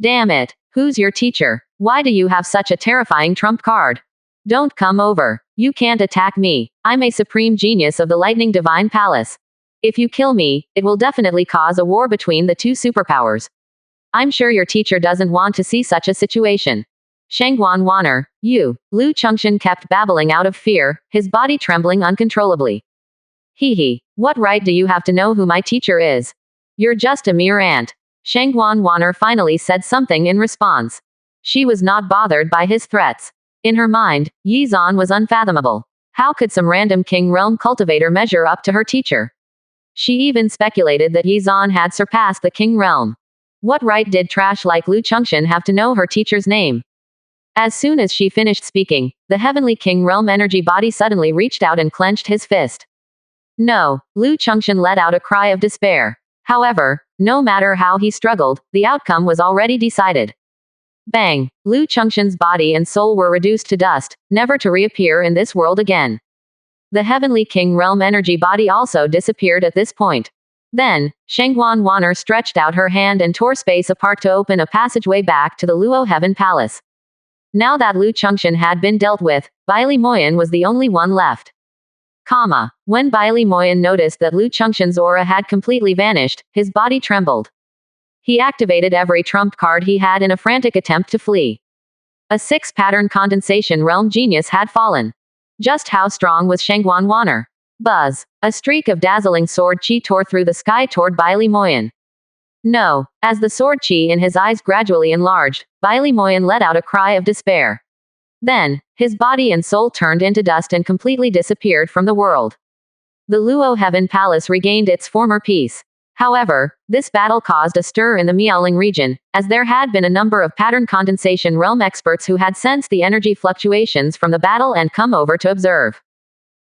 Damn it. Who's your teacher? Why do you have such a terrifying trump card? Don't come over. You can't attack me. I'm a supreme genius of the Lightning Divine Palace. If you kill me, it will definitely cause a war between the two superpowers. I'm sure your teacher doesn't want to see such a situation. Shangguan Wanner, you. Lu Chengxian kept babbling out of fear, his body trembling uncontrollably. Hee. What right do you have to know who my teacher is? You're just a mere ant. Shangguan Wanner finally said something in response. She was not bothered by his threats. In her mind, Yi Zan was unfathomable. How could some random king realm cultivator measure up to her teacher? She even speculated that Yi Zan had surpassed the king realm. What right did trash like Lu Chengxian have to know her teacher's name? As soon as she finished speaking, the Heavenly King Realm energy body suddenly reached out and clenched his fist. No, Lu Chengxian let out a cry of despair. However, no matter how he struggled, the outcome was already decided. Bang! Lu Chengxian's body and soul were reduced to dust, never to reappear in this world again. The Heavenly King Realm energy body also disappeared at this point. Then, Shangguan Wanner stretched out her hand and tore space apart to open a passageway back to the Luo Heaven Palace. Now that Lu Chengxian had been dealt with, Baili Moyan was the only one left. When Baili Moyan noticed that Lu Chengxian's aura had completely vanished, his body trembled. He activated every trump card he had in a frantic attempt to flee. A 6-pattern condensation realm genius had fallen. Just how strong was Shangguan Wanner? Buzz. A streak of dazzling sword chi tore through the sky toward Baili Moyan. No. As the sword chi in his eyes gradually enlarged, Baili Moyan let out a cry of despair. Then, his body and soul turned into dust and completely disappeared from the world. The Luo Heaven Palace regained its former peace. However, this battle caused a stir in the Miaoling region, as there had been a number of pattern condensation realm experts who had sensed the energy fluctuations from the battle and come over to observe.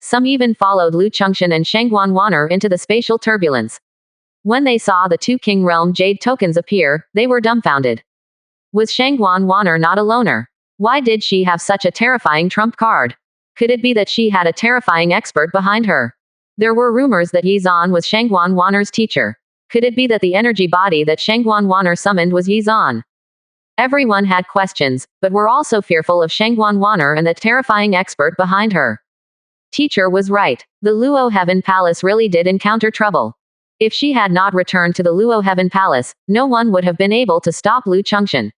Some even followed Lu Chengxian and Shangguan Wanner into the spatial turbulence. When they saw the two King Realm Jade tokens appear, they were dumbfounded. Was Shangguan Wanner not a loner? Why did she have such a terrifying trump card? Could it be that she had a terrifying expert behind her? There were rumors that Yi Zan was Shangguan Wanner's teacher. Could it be that the energy body that Shangguan Wanner summoned was Yi Zan? Everyone had questions, but were also fearful of Shangguan Wanner and the terrifying expert behind her. Teacher was right. The Luo Heaven Palace really did encounter trouble. If she had not returned to the Luo Heaven Palace, no one would have been able to stop Lu Chengxian.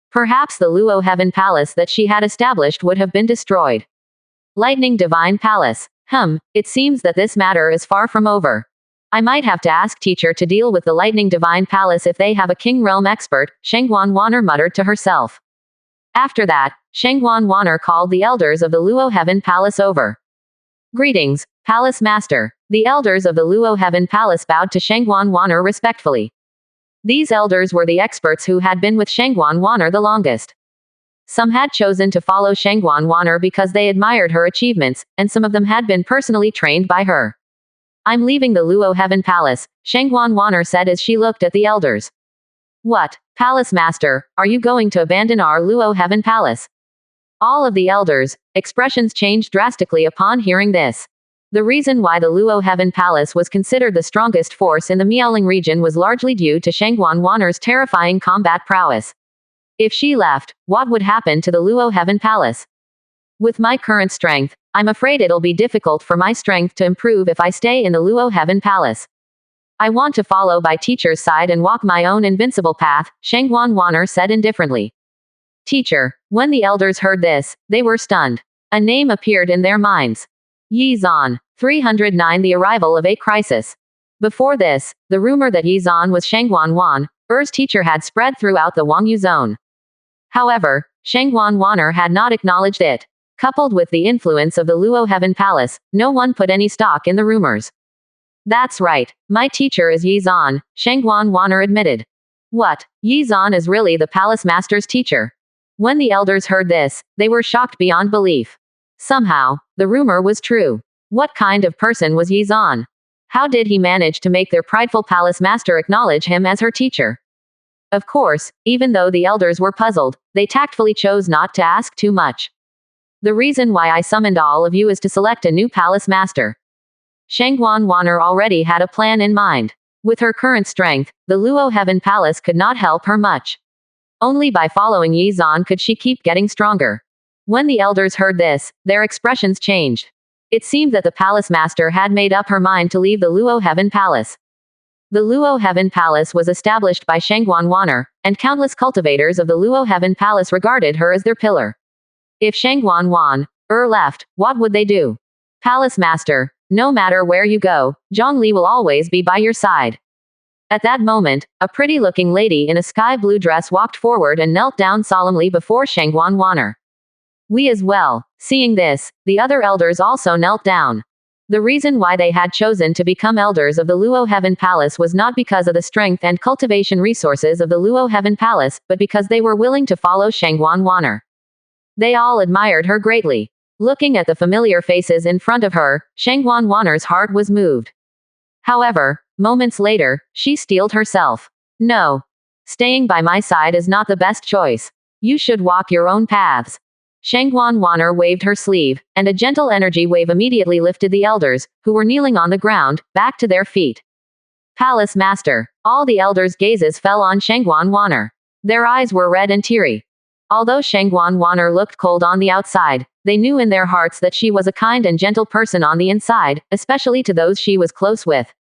Perhaps the Luo Heaven Palace that she had established would have been destroyed. Lightning Divine Palace. It seems that this matter is far from over. I might have to ask teacher to deal with the Lightning Divine Palace if they have a King Realm expert, Shangguan Wanner muttered to herself. After that, Shangguan Wanner called the elders of the Luo Heaven Palace over. Greetings, Palace Master. The elders of the Luo Heaven Palace bowed to Shangguan Wanner respectfully. These elders were the experts who had been with Shangguan Wanner the longest. Some had chosen to follow Shangguan Wanner because they admired her achievements, and some of them had been personally trained by her. I'm leaving the Luo Heaven Palace, Shangguan Wanner said as she looked at the elders. What, Palace Master, are you going to abandon our Luo Heaven Palace? All of the elders' expressions changed drastically upon hearing this. The reason why the Luo Heaven Palace was considered the strongest force in the Miaoling region was largely due to Shangguan Wanner's terrifying combat prowess. If she left, what would happen to the Luo Heaven Palace? With my current strength, I'm afraid it'll be difficult for my strength to improve if I stay in the Luo Heaven Palace. I want to follow by teacher's side and walk my own invincible path, Shangguan Wanner said indifferently. Teacher. When the elders heard this, they were stunned. A name appeared in their minds. Yi Zan. 309 The arrival of a crisis. Before this, the rumor that Yi Zan was Shangguan Wan, Er's teacher had spread throughout the Wangyu zone. However, Shangguan Wan'er had not acknowledged it. Coupled with the influence of the Luo Heaven Palace, no one put any stock in the rumors. That's right, my teacher is Yi Zan, Shangguan Wan'er admitted. What? Yi Zan is really the palace master's teacher? When the elders heard this, they were shocked beyond belief. Somehow, the rumor was true. What kind of person was Yi Zan? How did he manage to make their prideful palace master acknowledge him as her teacher? Of course, even though the elders were puzzled, they tactfully chose not to ask too much. The reason why I summoned all of you is to select a new palace master. Shangguan Wan'er already had a plan in mind. With her current strength, the Luo Heaven Palace could not help her much. Only by following Yi Zan could she keep getting stronger. When the elders heard this, their expressions changed. It seemed that the palace master had made up her mind to leave the Luo Heaven Palace. The Luo Heaven Palace was established by Shangguan Wan'er, and countless cultivators of the Luo Heaven Palace regarded her as their pillar. If Shangguan Wan'er left, what would they do? Palace master, no matter where you go, Zhongli will always be by your side. At that moment, a pretty-looking lady in a sky-blue dress walked forward and knelt down solemnly before Shangguan Wan'er. We as well. Seeing this, the other elders also knelt down. The reason why they had chosen to become elders of the Luo Heaven Palace was not because of the strength and cultivation resources of the Luo Heaven Palace, but because they were willing to follow Shangguan Wan'er. They all admired her greatly. Looking at the familiar faces in front of her, Shangguan Wan'er's heart was moved. However, moments later, she steeled herself. No. Staying by my side is not the best choice. You should walk your own paths. Shangguan Wan'er waved her sleeve, and a gentle energy wave immediately lifted the elders, who were kneeling on the ground, back to their feet. Palace Master. All the elders' gazes fell on Shangguan Wan'er. Their eyes were red and teary. Although Shangguan Wan'er looked cold on the outside, they knew in their hearts that she was a kind and gentle person on the inside, especially to those she was close with.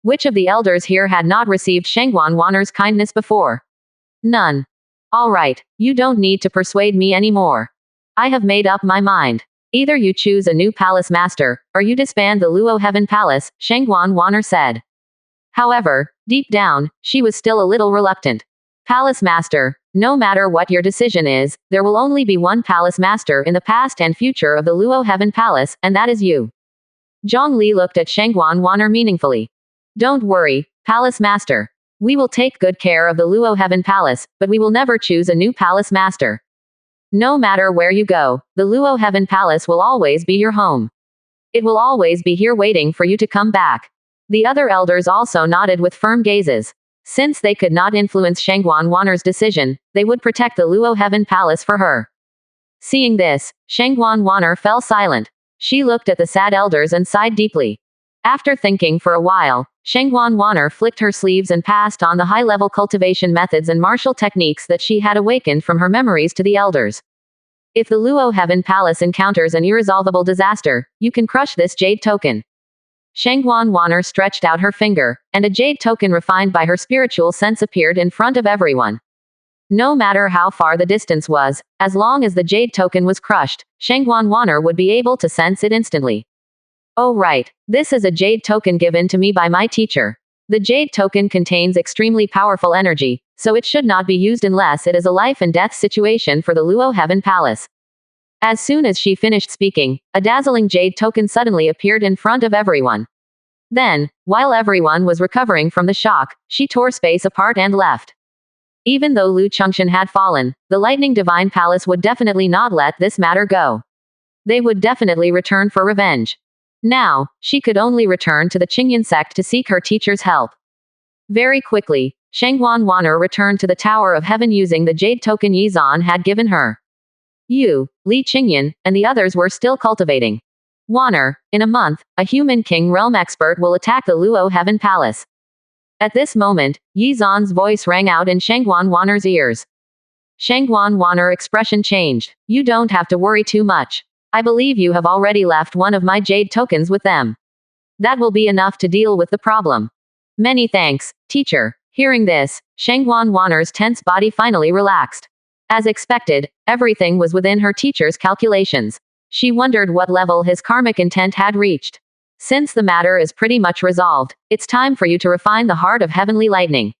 Which of the elders here had not received Shangguan Wan'er's kindness before? None. All right, you don't need to persuade me anymore. I have made up my mind. Either you choose a new palace master, or you disband the Luo Heaven Palace, Shangguan Wan'er said. However, deep down, she was still a little reluctant. Palace master, no matter what your decision is, there will only be one palace master in the past and future of the Luo Heaven Palace, and that is you. Zhongli looked at Shangguan Wan'er meaningfully. Don't worry, palace master. We will take good care of the Luo Heaven Palace, but we will never choose a new palace master. No matter where you go, the Luo Heaven Palace will always be your home. It will always be here waiting for you to come back. The other elders also nodded with firm gazes. Since they could not influence Shangguan Wan'er's decision, they would protect the Luo Heaven Palace for her. Seeing this, Shangguan Wan'er fell silent. She looked at the sad elders and sighed deeply. After thinking for a while, Shangguan Wan'er flicked her sleeves and passed on the high-level cultivation methods and martial techniques that she had awakened from her memories to the elders. If the Luo Heaven Palace encounters an irresolvable disaster, you can crush this jade token. Shangguan Wan'er stretched out her finger, and a jade token refined by her spiritual sense appeared in front of everyone. No matter how far the distance was, as long as the jade token was crushed, Shangguan Wan'er would be able to sense it instantly. Oh right, this is a jade token given to me by my teacher. The jade token contains extremely powerful energy, so it should not be used unless it is a life and death situation for the Luo Heaven Palace. As soon as she finished speaking, a dazzling jade token suddenly appeared in front of everyone. Then, while everyone was recovering from the shock, she tore space apart and left. Even though Lu Chengxian had fallen, the Lightning Divine Palace would definitely not let this matter go. They would definitely return for revenge. Now, she could only return to the Qingyan sect to seek her teacher's help. Very quickly, Shangguan Wan'er returned to the Tower of Heaven using the jade token Yi Zan had given her. Yu, Li Qingyan, and the others were still cultivating. Wan'er, in a month, a human king realm expert will attack the Luo Heaven Palace. At this moment, Yi Zan's voice rang out in Shangguan Wan'er's ears. Shangguan Wan'er expression changed. You don't have to worry too much. I believe you have already left one of my jade tokens with them. That will be enough to deal with the problem. Many thanks, teacher. Hearing this, Shangguan Wan'er's tense body finally relaxed. As expected, everything was within her teacher's calculations. She wondered what level his karmic intent had reached. Since the matter is pretty much resolved, it's time for you to refine the heart of heavenly lightning.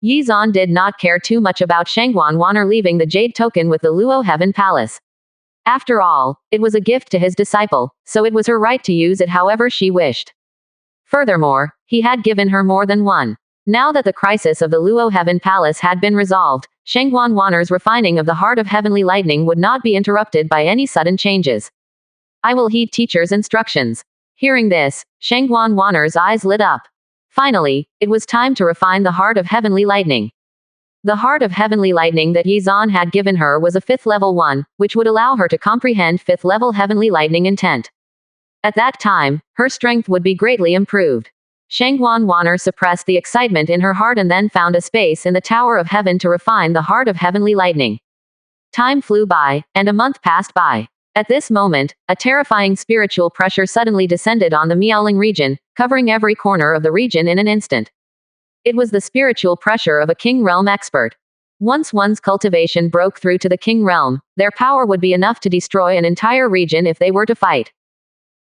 Yi Zan did not care too much about Shangguan Wan'er leaving the jade token with the Luo Heaven Palace. After all, it was a gift to his disciple, so it was her right to use it however she wished. Furthermore, he had given her more than one. Now that the crisis of the Luo Heaven Palace had been resolved, Shangguan Wan'er's refining of the heart of heavenly lightning would not be interrupted by any sudden changes. I will heed teacher's instructions. Hearing this, Shangguan Wan'er's eyes lit up. Finally, it was time to refine the heart of heavenly lightning. The heart of heavenly lightning that Yi Zan had given her was a 5th level one, which would allow her to comprehend 5th level heavenly lightning intent. At that time, her strength would be greatly improved. Shangguan Wan'er suppressed the excitement in her heart and then found a space in the Tower of Heaven to refine the heart of heavenly lightning. Time flew by, and a month passed by. At this moment, a terrifying spiritual pressure suddenly descended on the Miaoling region, covering every corner of the region in an instant. It was the spiritual pressure of a King Realm expert. Once one's cultivation broke through to the King Realm, their power would be enough to destroy an entire region if they were to fight.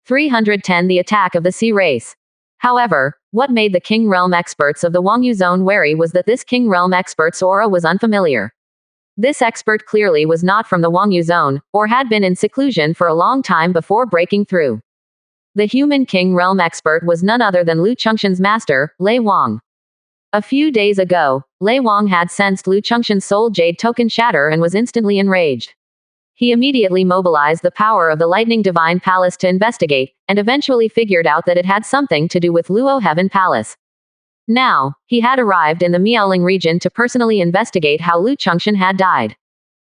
310 The attack of the Sea Race. However, what made the King Realm experts of the Wangyu Zone wary was that this King Realm expert's aura was unfamiliar. This expert clearly was not from the Wangyu Zone, or had been in seclusion for a long time before breaking through. The human King Realm expert was none other than Lu Chengxian's master, Lei Wang. A few days ago, Lei Wang had sensed Lu Chengxian's soul jade token shatter and was instantly enraged. He immediately mobilized the power of the Lightning Divine Palace to investigate, and eventually figured out that it had something to do with Luo Heaven Palace. Now, he had arrived in the Miaoling region to personally investigate how Lu Chengxian had died.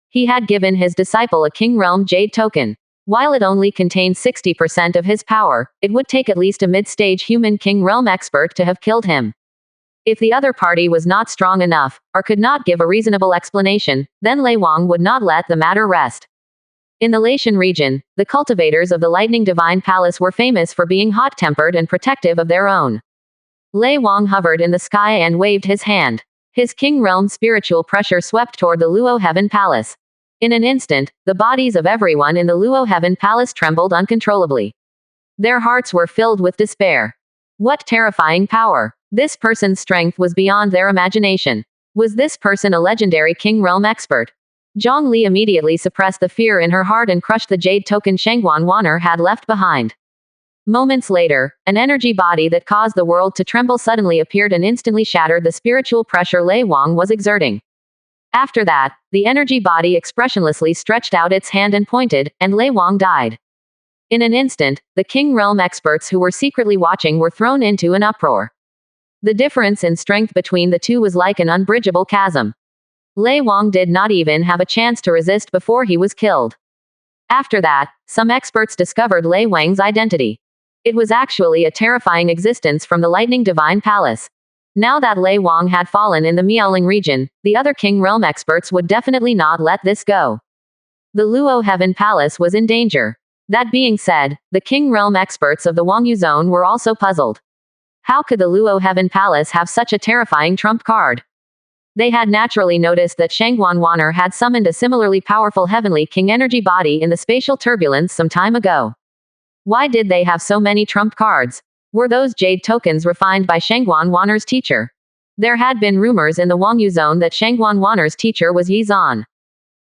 He had given his disciple a King Realm Jade token. While it only contained 60% of his power, it would take at least a mid-stage human King Realm expert to have killed him. If the other party was not strong enough, or could not give a reasonable explanation, then Lei Wang would not let the matter rest. In the Laitian region, the cultivators of the Lightning Divine Palace were famous for being hot-tempered and protective of their own. Lei Wang hovered in the sky and waved his hand. His King Realm spiritual pressure swept toward the Luo Heaven Palace. In an instant, the bodies of everyone in the Luo Heaven Palace trembled uncontrollably. Their hearts were filled with despair. What terrifying power! This person's strength was beyond their imagination. Was this person a legendary King Realm expert? Zhang Li immediately suppressed the fear in her heart and crushed the jade token Shangguan Wan'er had left behind. Moments later, an energy body that caused the world to tremble suddenly appeared and instantly shattered the spiritual pressure Lei Wang was exerting. After that, the energy body expressionlessly stretched out its hand and pointed, and Lei Wang died. In an instant, the King Realm experts who were secretly watching were thrown into an uproar. The difference in strength between the two was like an unbridgeable chasm. Lei Wang did not even have a chance to resist before he was killed. After that, some experts discovered Lei Wang's identity. It was actually a terrifying existence from the Lightning Divine Palace. Now that Lei Wang had fallen in the Miaoling region, the other King Realm experts would definitely not let this go. The Luo Heaven Palace was in danger. That being said, the King Realm experts of the Wangyu Zone were also puzzled. How could the Luo Heaven Palace have such a terrifying trump card? They had naturally noticed that Shangguan Wan'er had summoned a similarly powerful heavenly king energy body in the spatial turbulence some time ago. Why did they have so many trump cards? Were those jade tokens refined by Shangguan Wan'er's teacher? There had been rumors in the Wangyu Zone that Shangguan Wan'er's teacher was Yi Zan.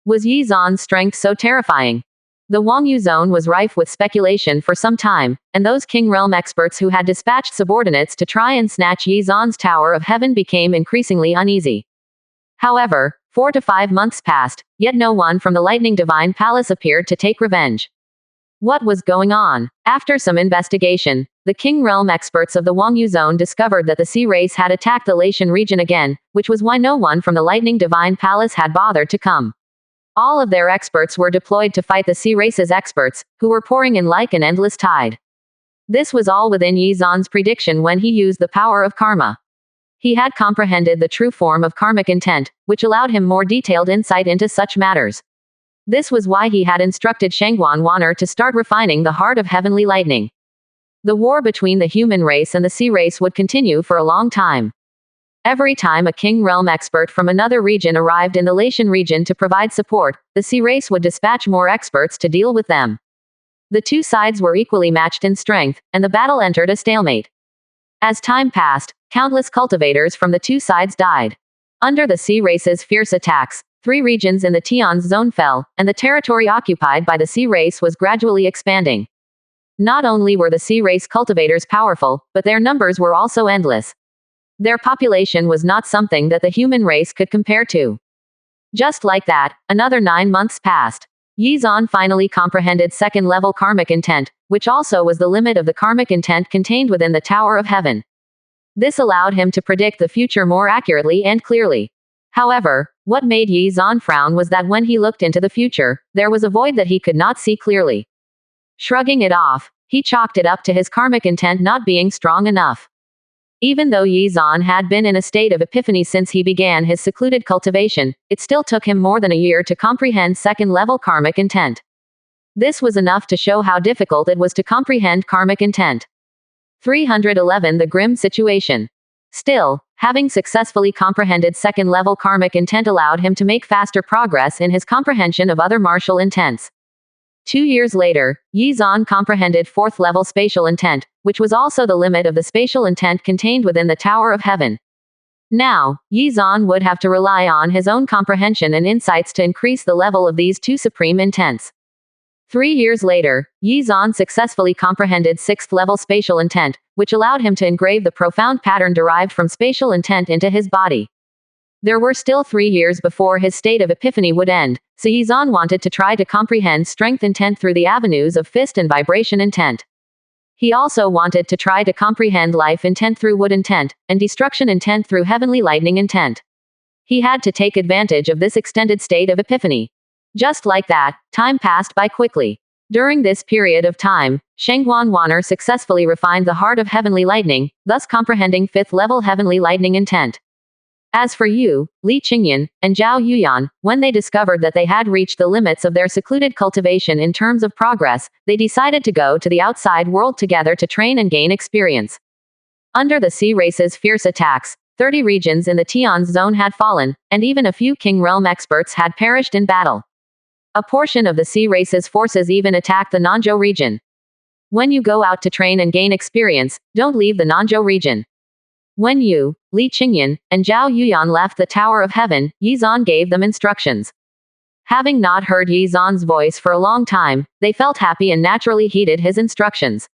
Was Yi Zan's strength so terrifying? The Wangyu Zone was rife with speculation for some time, and those King Realm experts who had dispatched subordinates to try and snatch Yi Zan's Tower of Heaven became increasingly uneasy. However, 4 to 5 months passed, yet no one from the Lightning Divine Palace appeared to take revenge. What was going on? After some investigation, the King Realm experts of the Wangyu Zone discovered that the Sea Race had attacked the Laitian region again, which was why no one from the Lightning Divine Palace had bothered to come. All of their experts were deployed to fight the Sea Race's experts, who were pouring in like an endless tide. This was all within Yi Zan's prediction when he used the power of karma. He had comprehended the true form of karmic intent, which allowed him more detailed insight into such matters. This was why he had instructed Shangguan Wan'er to start refining the heart of heavenly lightning. The war between the human race and the sea race would continue for a long time. Every time a King Realm expert from another region arrived in the Laitian region to provide support, the sea race would dispatch more experts to deal with them. The two sides were equally matched in strength, and the battle entered a stalemate. As time passed, countless cultivators from the two sides died. Under the sea race's fierce attacks, 3 regions in the Tion's zone fell, and the territory occupied by the sea race was gradually expanding. Not only were the sea race cultivators powerful, but their numbers were also endless. Their population was not something that the human race could compare to. Just like that, another 9 months passed. Yizan finally comprehended second-level karmic intent, which also was the limit of the karmic intent contained within the Tower of Heaven. This allowed him to predict the future more accurately and clearly. However, what made Yizan frown was that when he looked into the future, there was a void that he could not see clearly. Shrugging it off, he chalked it up to his karmic intent not being strong enough. Even though Yizan had been in a state of epiphany since he began his secluded cultivation, it still took him more than a year to comprehend second-level karmic intent. This was enough to show how difficult it was to comprehend karmic intent. 311 The grim situation. Still, having successfully comprehended second-level karmic intent allowed him to make faster progress in his comprehension of other martial intents. 2 years later, Yizan comprehended 4th-level spatial intent, which was also the limit of the spatial intent contained within the Tower of Heaven. Now, Yizan would have to rely on his own comprehension and insights to increase the level of these 2 supreme intents. 3 years later, Yizan successfully comprehended 6th-level spatial intent, which allowed him to engrave the profound pattern derived from spatial intent into his body. There were still 3 years before his state of epiphany would end, so Yizan wanted to try to comprehend strength intent through the avenues of fist and vibration intent. He also wanted to try to comprehend life intent through wood intent, and destruction intent through heavenly lightning intent. He had to take advantage of this extended state of epiphany. Just like that, time passed by quickly. During this period of time, Shengguan Wanner successfully refined the heart of heavenly lightning, thus comprehending 5th-level heavenly lightning intent. As for Yu, Li Qingyan, and Zhao Yuyan, when they discovered that they had reached the limits of their secluded cultivation in terms of progress, they decided to go to the outside world together to train and gain experience. Under the sea race's fierce attacks, 30 regions in the Tian's zone had fallen, and even a few King Realm experts had perished in battle. A portion of the sea race's forces even attacked the Nanzhou region. When you go out to train and gain experience, don't leave the Nanzhou region. When Yu, Li Qingyan, and Zhao Yuyan left the Tower of Heaven, Yizan gave them instructions. Having not heard Yizan's voice for a long time, they felt happy and naturally heeded his instructions.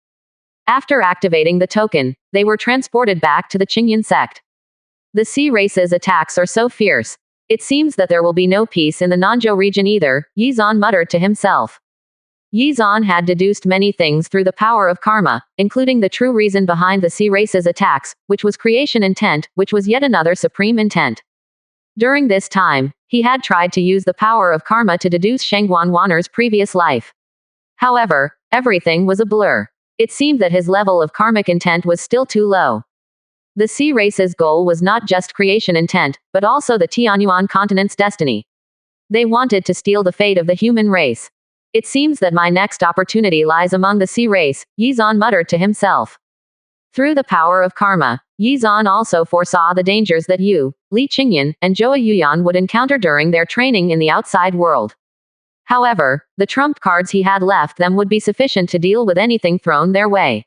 After activating the token, they were transported back to the Qingyan sect. The sea race's attacks are so fierce. It seems that there will be no peace in the Nanzhou region either, Yizan muttered to himself. Yizan had deduced many things through the power of karma, including the true reason behind the sea race's attacks, which was creation intent, which was yet another supreme intent. During this time, he had tried to use the power of karma to deduce Shengguan Wanner's previous life. However, everything was a blur. It seemed that his level of karmic intent was still too low. The sea race's goal was not just creation intent, but also the Tianyuan continent's destiny. They wanted to steal the fate of the human race. It seems that my next opportunity lies among the sea race, Yizan muttered to himself. Through the power of karma, Yizan also foresaw the dangers that Yu, Li Qingyan, and Zhou Yuyan would encounter during their training in the outside world. However, the trump cards he had left them would be sufficient to deal with anything thrown their way.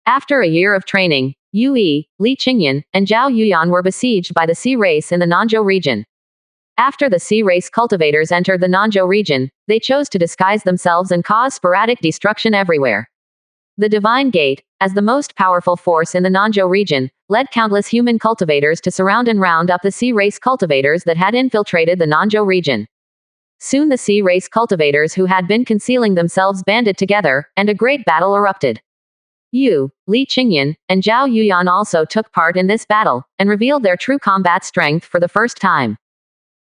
After a year of training, Yu, Li Qingyan, and Zhao Yuyan were besieged by the sea race in the Nanzhou region. After the sea race cultivators entered the Nanzhou region, they chose to disguise themselves and cause sporadic destruction everywhere. The Divine Gate, as the most powerful force in the Nanzhou region, led countless human cultivators to surround and round up the sea race cultivators that had infiltrated the Nanzhou region. Soon the sea race cultivators who had been concealing themselves banded together, and a great battle erupted. Yu, Li Qingyan, and Zhao Yuyan also took part in this battle, and revealed their true combat strength for the first time.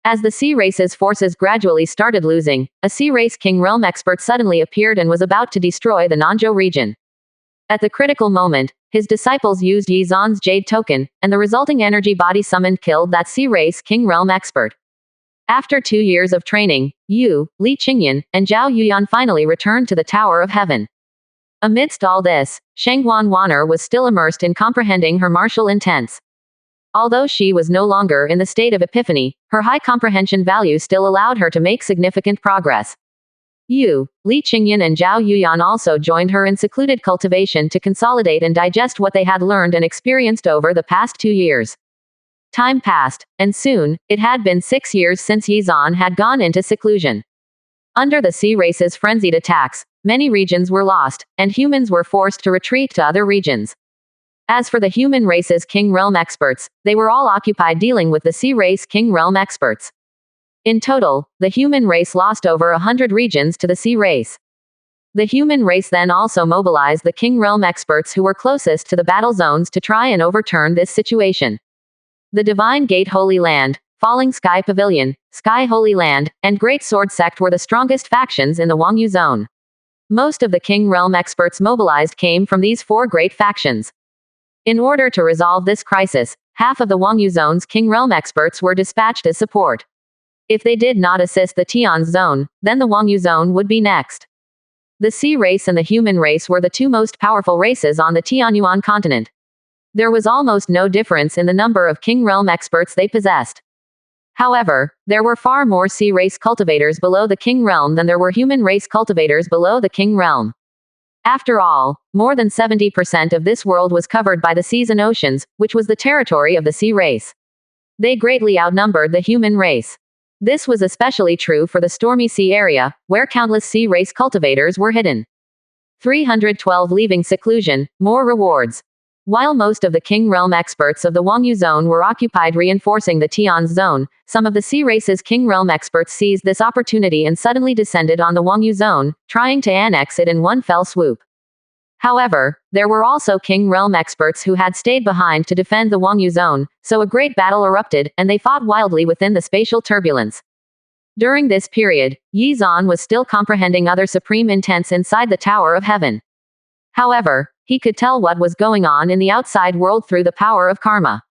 As the sea race's forces gradually started losing, a sea race King Realm expert suddenly appeared and was about to destroy the Nanzhou region. At the critical moment, his disciples used Yizan's Jade token, and the resulting energy body summoned killed that sea race King Realm expert. After 2 years of training, Yu, Li Qingyan, and Zhao Yuyan finally returned to the Tower of Heaven. Amidst all this, Shengguan Wanner was still immersed in comprehending her martial intents. Although she was no longer in the state of epiphany, her high comprehension value still allowed her to make significant progress. Li Qingyan and Zhao Yuyan also joined her in secluded cultivation to consolidate and digest what they had learned and experienced over the past 2 years. Time passed, and soon, it had been 6 years since Yizan had gone into seclusion. Under the sea race's frenzied attacks, many regions were lost, and humans were forced to retreat to other regions. As for the human race's King Realm experts, they were all occupied dealing with the sea race King Realm experts. In total, the human race lost over 100 regions to the sea race. The human race then also mobilized the King Realm experts who were closest to the battle zones to try and overturn this situation. The Divine Gate Holy Land, Falling Sky Pavilion, Sky Holy Land, and Great Sword Sect were the strongest factions in the Wangyu Zone. Most of the King Realm experts mobilized came from these 4 great factions. In order to resolve this crisis, half of the Wangyu Zone's King Realm experts were dispatched as support. If they did not assist the Tian Zone, then the Wangyu Zone would be next. The sea race and the human race were the 2 most powerful races on the Tianyuan continent. There was almost no difference in the number of King Realm experts they possessed. However, there were far more sea race cultivators below the King Realm than there were human race cultivators below the King Realm. After all, more than 70% of this world was covered by the seas and oceans, which was the territory of the sea race. They greatly outnumbered the human race. This was especially true for the Stormy Sea area, where countless sea race cultivators were hidden. 312 leaving seclusion, more rewards. While most of the King Realm experts of the Wangyu Zone were occupied reinforcing the Tian Zone, some of the sea race's King Realm experts seized this opportunity and suddenly descended on the Wangyu Zone, trying to annex it in one fell swoop. However, there were also King Realm experts who had stayed behind to defend the Wangyu Zone, so a great battle erupted, and they fought wildly within the spatial turbulence. During this period, Yizan was still comprehending other supreme intents inside the Tower of Heaven. However, he could tell what was going on in the outside world through the power of karma.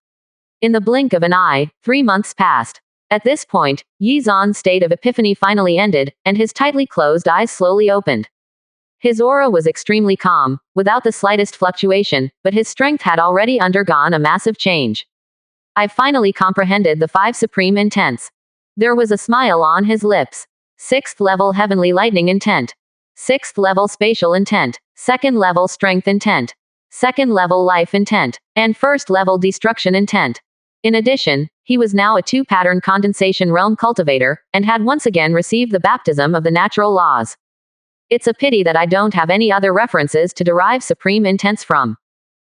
In the blink of an eye, 3 months passed. At this point, Yizan's state of epiphany finally ended, and his tightly closed eyes slowly opened. His aura was extremely calm, without the slightest fluctuation, but his strength had already undergone a massive change. I finally comprehended the 5 supreme intents. There was a smile on his lips. 6th level heavenly lightning intent. 6th level spatial intent. 2nd level strength intent. 2nd level life intent. And 1st level destruction intent. In addition, he was now a 2-pattern condensation realm cultivator, and had once again received the baptism of the natural laws. It's a pity that I don't have any other references to derive supreme intents from.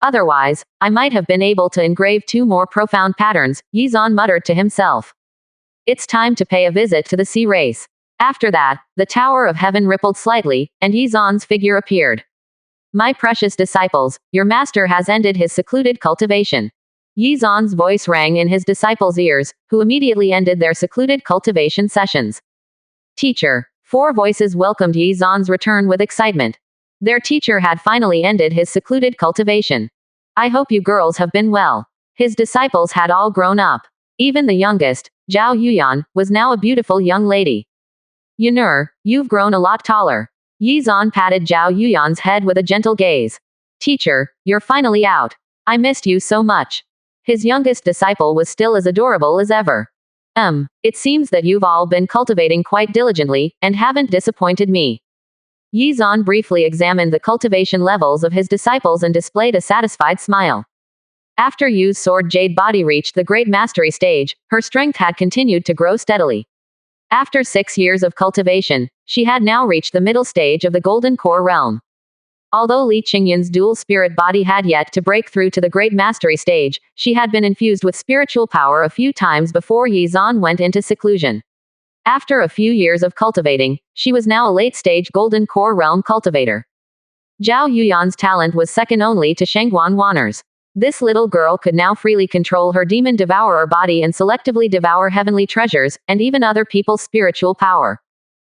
Otherwise, I might have been able to engrave 2 more profound patterns, Yizan muttered to himself. It's time to pay a visit to the sea race. After that, the Tower of Heaven rippled slightly, and Yizan's figure appeared. My precious disciples, your master has ended his secluded cultivation. Yizan's voice rang in his disciples' ears, who immediately ended their secluded cultivation sessions. Teacher. 4 voices welcomed Yizan's return with excitement. Their teacher had finally ended his secluded cultivation. I hope you girls have been well. His disciples had all grown up. Even the youngest, Zhao Yuyan, was now a beautiful young lady. Yunur, you've grown a lot taller. Yizan patted Zhao Yuyan's head with a gentle gaze. Teacher, you're finally out. I missed you so much. His youngest disciple was still as adorable as ever. It seems that you've all been cultivating quite diligently, and haven't disappointed me. Yizan briefly examined the cultivation levels of his disciples and displayed a satisfied smile. After Yu's sword Jade body reached the Great Mastery stage, her strength had continued to grow steadily. After 6 years of cultivation, she had now reached the middle stage of the Golden Core realm. Although Li Qingyan's dual spirit body had yet to break through to the Great Mastery stage, she had been infused with spiritual power a few times before Yizan went into seclusion. After a few years of cultivating, she was now a late-stage Golden Core realm cultivator. Zhao Yuyan's talent was second only to Shengguan Wanner's. This little girl could now freely control her demon devourer body and selectively devour heavenly treasures, and even other people's spiritual power.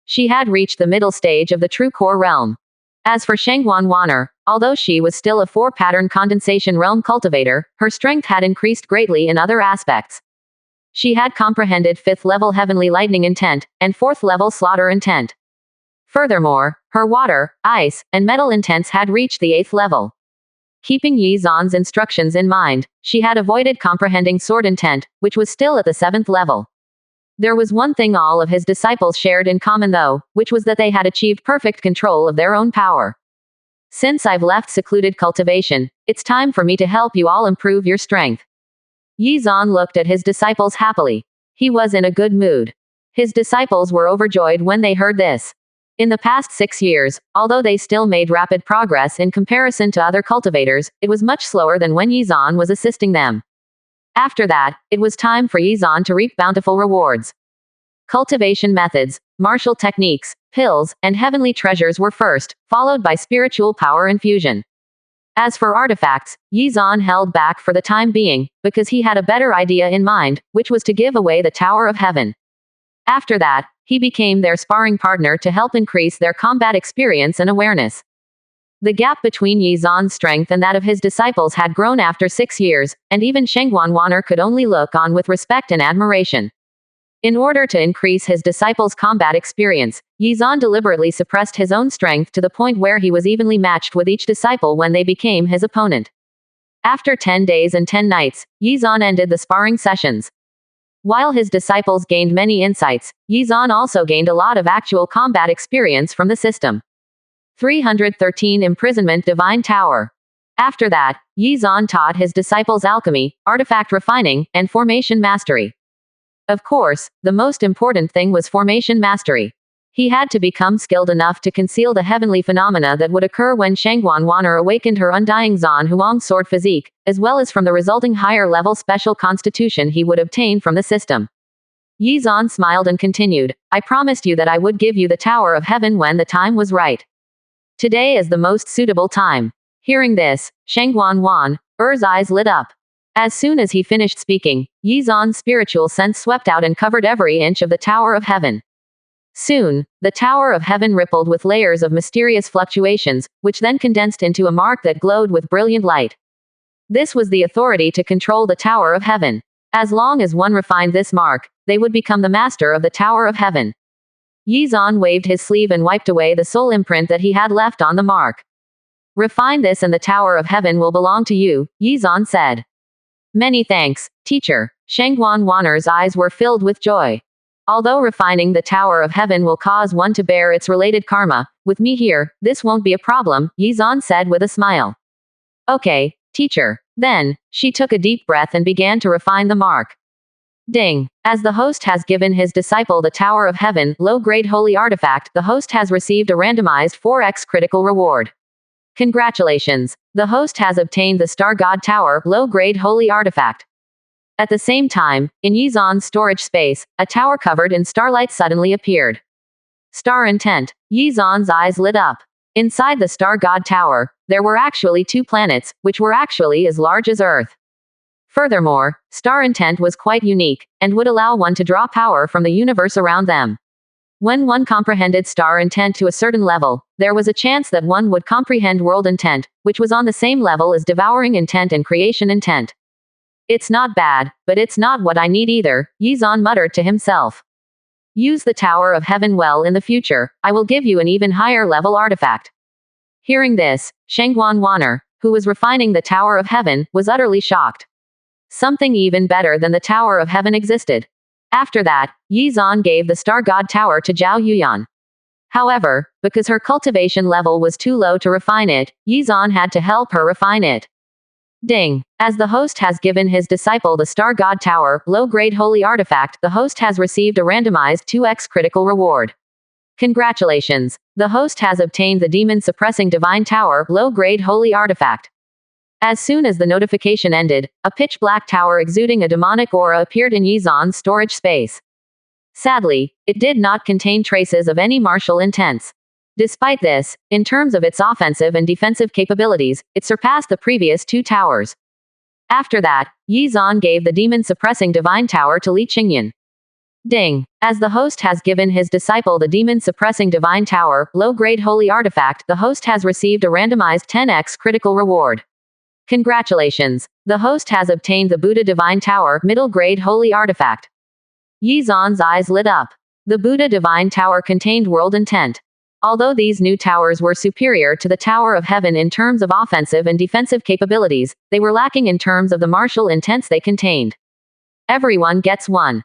She had reached the middle stage of the true core realm. As for Shengguan Wanner, although she was still a 4-pattern condensation realm cultivator, her strength had increased greatly in other aspects. She had comprehended 5th level heavenly lightning intent, and 4th level slaughter intent. Furthermore, her water, ice, and metal intents had reached the 8th level. Keeping Yizan's instructions in mind, she had avoided comprehending sword intent, which was still at the 7th level. There was one thing all of his disciples shared in common though, which was that they had achieved perfect control of their own power. Since I've left secluded cultivation, it's time for me to help you all improve your strength. Yizan looked at his disciples happily. He was in a good mood. His disciples were overjoyed when they heard this. In the past 6 years, although they still made rapid progress in comparison to other cultivators, it was much slower than when Yizan was assisting them. After that, it was time for Yizan to reap bountiful rewards. Cultivation methods, martial techniques, pills, and heavenly treasures were first, followed by spiritual power infusion. As for artifacts, Yizan held back for the time being, because he had a better idea in mind, which was to give away the Tower of Heaven. After that, he became their sparring partner to help increase their combat experience and awareness. The gap between Yizan's strength and that of his disciples had grown after 6 years, and even Shengguan could only look on with respect and admiration. In order to increase his disciples' combat experience, Yizan deliberately suppressed his own strength to the point where he was evenly matched with each disciple when they became his opponent. After 10 days and 10 nights, Yizan ended the sparring sessions. While his disciples gained many insights, Yizan also gained a lot of actual combat experience from the system. 313 Imprisonment Divine Tower. After that, Yizan taught his disciples alchemy, artifact refining, and formation mastery. Of course, the most important thing was formation mastery. He had to become skilled enough to conceal the heavenly phenomena that would occur when Shengguan awakened her undying Zan Huang sword physique, as well as from the resulting higher-level special constitution he would obtain from the system. Yizan smiled and continued, I promised you that I would give you the Tower of Heaven when the time was right. Today is the most suitable time. Hearing this, Shengguan Er's eyes lit up. As soon as he finished speaking, Yizan's spiritual sense swept out and covered every inch of the Tower of Heaven. Soon, the Tower of Heaven rippled with layers of mysterious fluctuations, which then condensed into a mark that glowed with brilliant light. This was the authority to control the Tower of Heaven. As long as one refined this mark, they would become the master of the Tower of Heaven. Yizan waved his sleeve and wiped away the soul imprint that he had left on the mark. Refine this and the Tower of Heaven will belong to you, Yizan said. Many thanks, teacher. Shengguan Wanner's eyes were filled with joy. Although refining the Tower of Heaven will cause one to bear its related karma, with me here, this won't be a problem, Yizan said with a smile. Okay, teacher. Then, she took a deep breath and began to refine the mark. Ding. As the host has given his disciple the Tower of Heaven, low-grade holy artifact, the host has received a randomized 4x critical reward. Congratulations. The host has obtained the Star God Tower, low-grade holy artifact. At the same time, in Yizan's storage space, a tower covered in starlight suddenly appeared. Star Intent. Yizan's eyes lit up. Inside the Star God Tower, there were actually 2 planets, which were actually as large as Earth. Furthermore, Star Intent was quite unique, and would allow one to draw power from the universe around them. When one comprehended Star Intent to a certain level, there was a chance that one would comprehend World Intent, which was on the same level as Devouring Intent and Creation Intent. It's not bad, but it's not what I need either, Yizan muttered to himself. Use the Tower of Heaven well in the future, I will give you an even higher level artifact. Hearing this, Shengguan Wanner, who was refining the Tower of Heaven, was utterly shocked. Something even better than the Tower of Heaven existed. After that, Yizan gave the Star God Tower to Zhao Yuyan. However, because her cultivation level was too low to refine it, Yizan had to help her refine it. Ding. As the host has given his disciple the Star God Tower, low-grade holy artifact, the host has received a randomized 2x critical reward. Congratulations. The host has obtained the Demon-Suppressing Divine Tower, low-grade holy artifact. As soon as the notification ended, a pitch-black tower exuding a demonic aura appeared in Yizan's storage space. Sadly, it did not contain traces of any martial intents. Despite this, in terms of its offensive and defensive capabilities, it surpassed the previous 2 towers. After that, Yizan gave the Demon-Suppressing Divine Tower to Li Qingyan. Ding. As the host has given his disciple the Demon-Suppressing Divine Tower, low-grade holy artifact, the host has received a randomized 10x critical reward. Congratulations. The host has obtained the Buddha Divine Tower, middle-grade holy artifact. Yizan's eyes lit up. The Buddha Divine Tower contained World Intent. Although these new towers were superior to the Tower of Heaven in terms of offensive and defensive capabilities, they were lacking in terms of the martial intents they contained. Everyone gets one.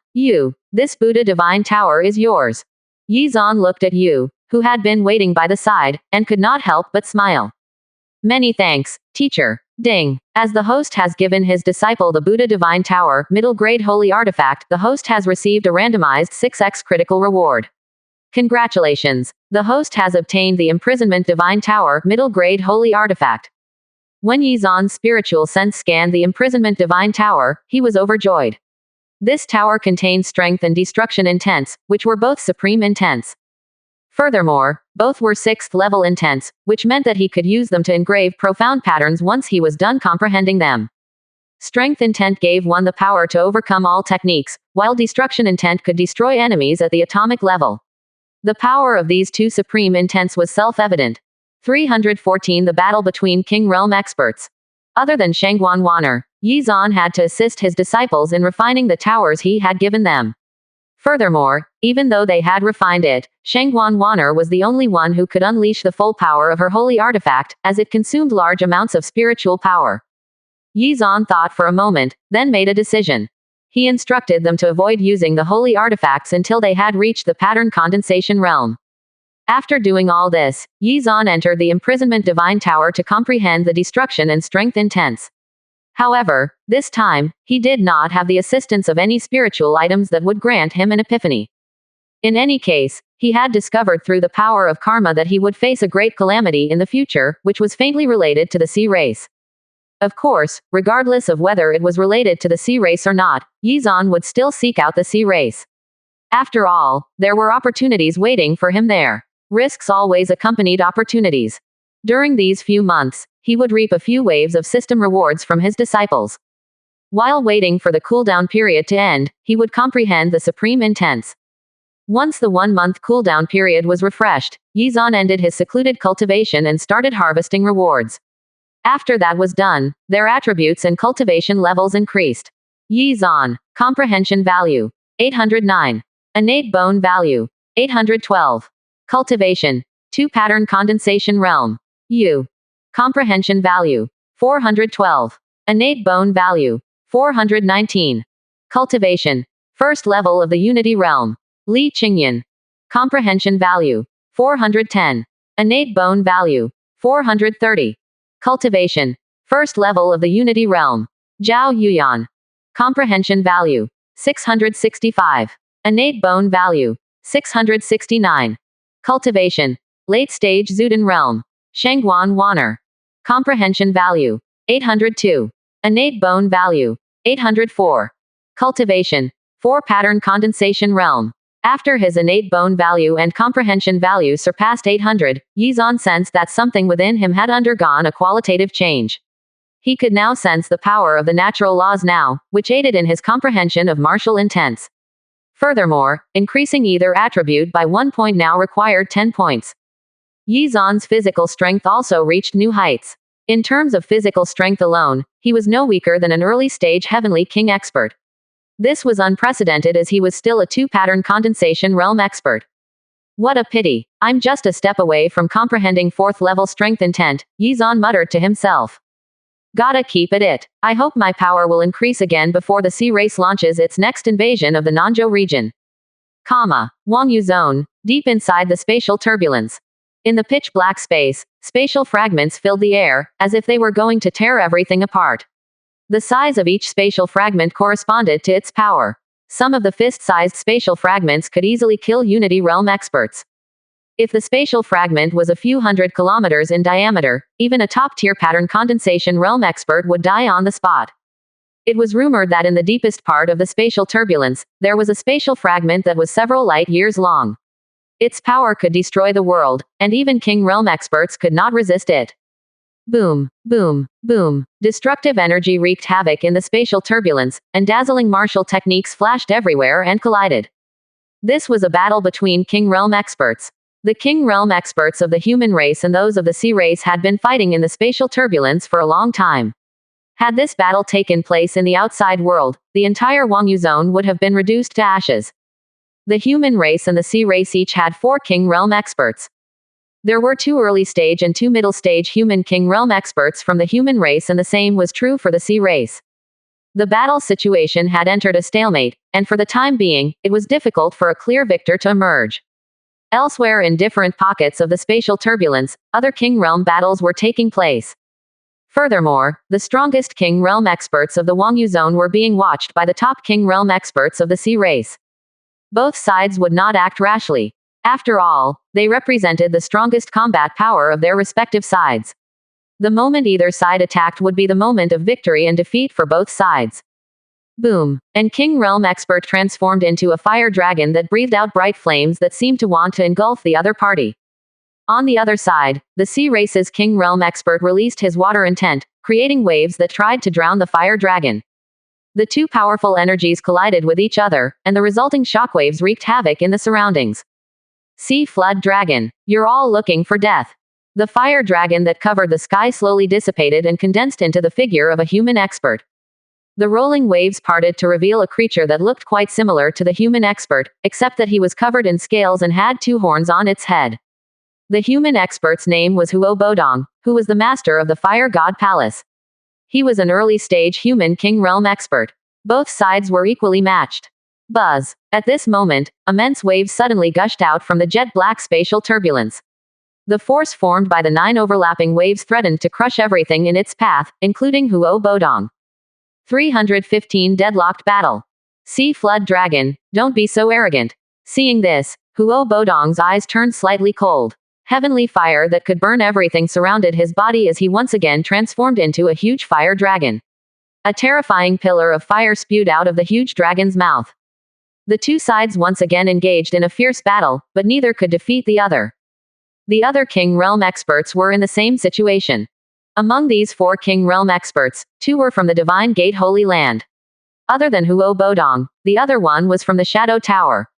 This Buddha Divine Tower is yours. Yizan looked at Yu, who had been waiting by the side, and could not help but smile. Many thanks, teacher. Ding. As the host has given his disciple the Buddha Divine Tower, middle grade holy artifact, the host has received a randomized 6x critical reward. Congratulations. The host has obtained the Imprisonment Divine Tower, middle grade holy artifact. When Yizan's spiritual sense scanned the Imprisonment Divine Tower, he was overjoyed. This tower contained strength and destruction intents, which were both supreme intents. Furthermore, both were 6th level intents, which meant that he could use them to engrave profound patterns once he was done comprehending them. Strength intent gave one the power to overcome all techniques, while destruction intent could destroy enemies at the atomic level. The power of these two supreme intents was self-evident. 314 The battle between King Realm experts. Other than Shangguan Wanner, Yizan had to assist his disciples in refining the towers he had given them. Furthermore, even though they had refined it, Shangguan Wanner was the only one who could unleash the full power of her holy artifact, as it consumed large amounts of spiritual power. Yizan thought for a moment, then made a decision. He instructed them to avoid using the holy artifacts until they had reached the pattern condensation realm. After doing all this, Yizan entered the Imprisonment Divine Tower to comprehend the destruction and strength intents. However, this time, he did not have the assistance of any spiritual items that would grant him an epiphany. In any case, he had discovered through the power of karma that he would face a great calamity in the future, which was faintly related to the sea race. Of course, regardless of whether it was related to the sea race or not, Yizan would still seek out the sea race. After all, there were opportunities waiting for him there. Risks always accompanied opportunities. During these few months, he would reap a few waves of system rewards from his disciples. While waiting for the cooldown period to end, he would comprehend the supreme intents. Once the 1-month cooldown period was refreshed, Yizan ended his secluded cultivation and started harvesting rewards. After that was done, their attributes and cultivation levels increased. Yizan, comprehension value, 809. Innate bone value, 812. Cultivation, 2 pattern condensation realm. Comprehension value, 412. Innate bone value, 419. Cultivation, 1st level of the Unity realm. Li Qingyan. Comprehension value, 410. Innate bone value, 430. Cultivation, 1st level of the Unity realm. Zhao Yuyan. Comprehension value, 665. Innate bone value, 669. Cultivation, late stage Zuden realm. Shangguan Wanner. Comprehension value, 802. Innate bone value, 804. Cultivation, 4 pattern condensation realm. After his innate bone value and comprehension value surpassed 800, Yizan sensed that something within him had undergone a qualitative change. He could now sense the power of the natural laws now, which aided in his comprehension of martial intents. Furthermore, increasing either attribute by 1 point now required 10 points. Yizan's physical strength also reached new heights. In terms of physical strength alone, he was no weaker than an early-stage Heavenly King expert. This was unprecedented as he was still a 2-pattern condensation realm expert. What a pity. I'm just a step away from comprehending 4th-level strength intent, Yizan muttered to himself. Gotta keep at it. I hope my power will increase again before the sea race launches its next invasion of the Nanzhou region. Wangyu Zone, deep inside the spatial turbulence. In the pitch-black space, spatial fragments filled the air, as if they were going to tear everything apart. The size of each spatial fragment corresponded to its power. Some of the fist-sized spatial fragments could easily kill Unity Realm experts. If the spatial fragment was a few hundred kilometers in diameter, even a top-tier pattern condensation realm expert would die on the spot. It was rumored that in the deepest part of the spatial turbulence, there was a spatial fragment that was several light years long. Its power could destroy the world, and even King Realm experts could not resist it. Boom, boom, boom. Destructive energy wreaked havoc in the spatial turbulence, and dazzling martial techniques flashed everywhere and collided. This was a battle between King Realm experts. The King Realm experts of the human race and those of the sea race had been fighting in the spatial turbulence for a long time. Had this battle taken place in the outside world, the entire Wangyu Zone would have been reduced to ashes. The human race and the sea race each had 4 King Realm experts. There were 2 early-stage and 2 middle-stage human King Realm experts from the human race, and the same was true for the sea race. The battle situation had entered a stalemate, and for the time being, it was difficult for a clear victor to emerge. Elsewhere in different pockets of the spatial turbulence, other King Realm battles were taking place. Furthermore, the strongest King Realm experts of the Wangyu Zone were being watched by the top King Realm experts of the Sea race. Both sides would not act rashly. After all, they represented the strongest combat power of their respective sides. The moment either side attacked would be the moment of victory and defeat for both sides. Boom. And King Realm expert transformed into a fire dragon that breathed out bright flames that seemed to want to engulf the other party. On the other side, the Sea race's King Realm expert released his water intent, creating waves that tried to drown the fire dragon. The two powerful energies collided with each other, and the resulting shockwaves wreaked havoc in the surroundings. Sea Flood Dragon. You're all looking for death. The fire dragon that covered the sky slowly dissipated and condensed into the figure of a human expert. The rolling waves parted to reveal a creature that looked quite similar to the human expert, except that he was covered in scales and had two horns on its head. The human expert's name was Huo Bodong, who was the master of the Fire God Palace. He was an early-stage human King Realm expert. Both sides were equally matched. Buzz. At this moment, immense waves suddenly gushed out from the jet-black spatial turbulence. The force formed by the 9 overlapping waves threatened to crush everything in its path, including Huo Bodong. 315 Deadlocked Battle. Sea Flood Dragon, don't be so arrogant. Seeing this, Huo Bodong's eyes turned slightly cold. Heavenly fire that could burn everything surrounded his body as he once again transformed into a huge fire dragon. A terrifying pillar of fire spewed out of the huge dragon's mouth. The two sides once again engaged in a fierce battle, but neither could defeat the other. The other King Realm experts were in the same situation. Among these 4 King Realm experts, 2 were from the Divine Gate Holy Land. Other than Huo Bodong, the other one was from the Shadow Tower.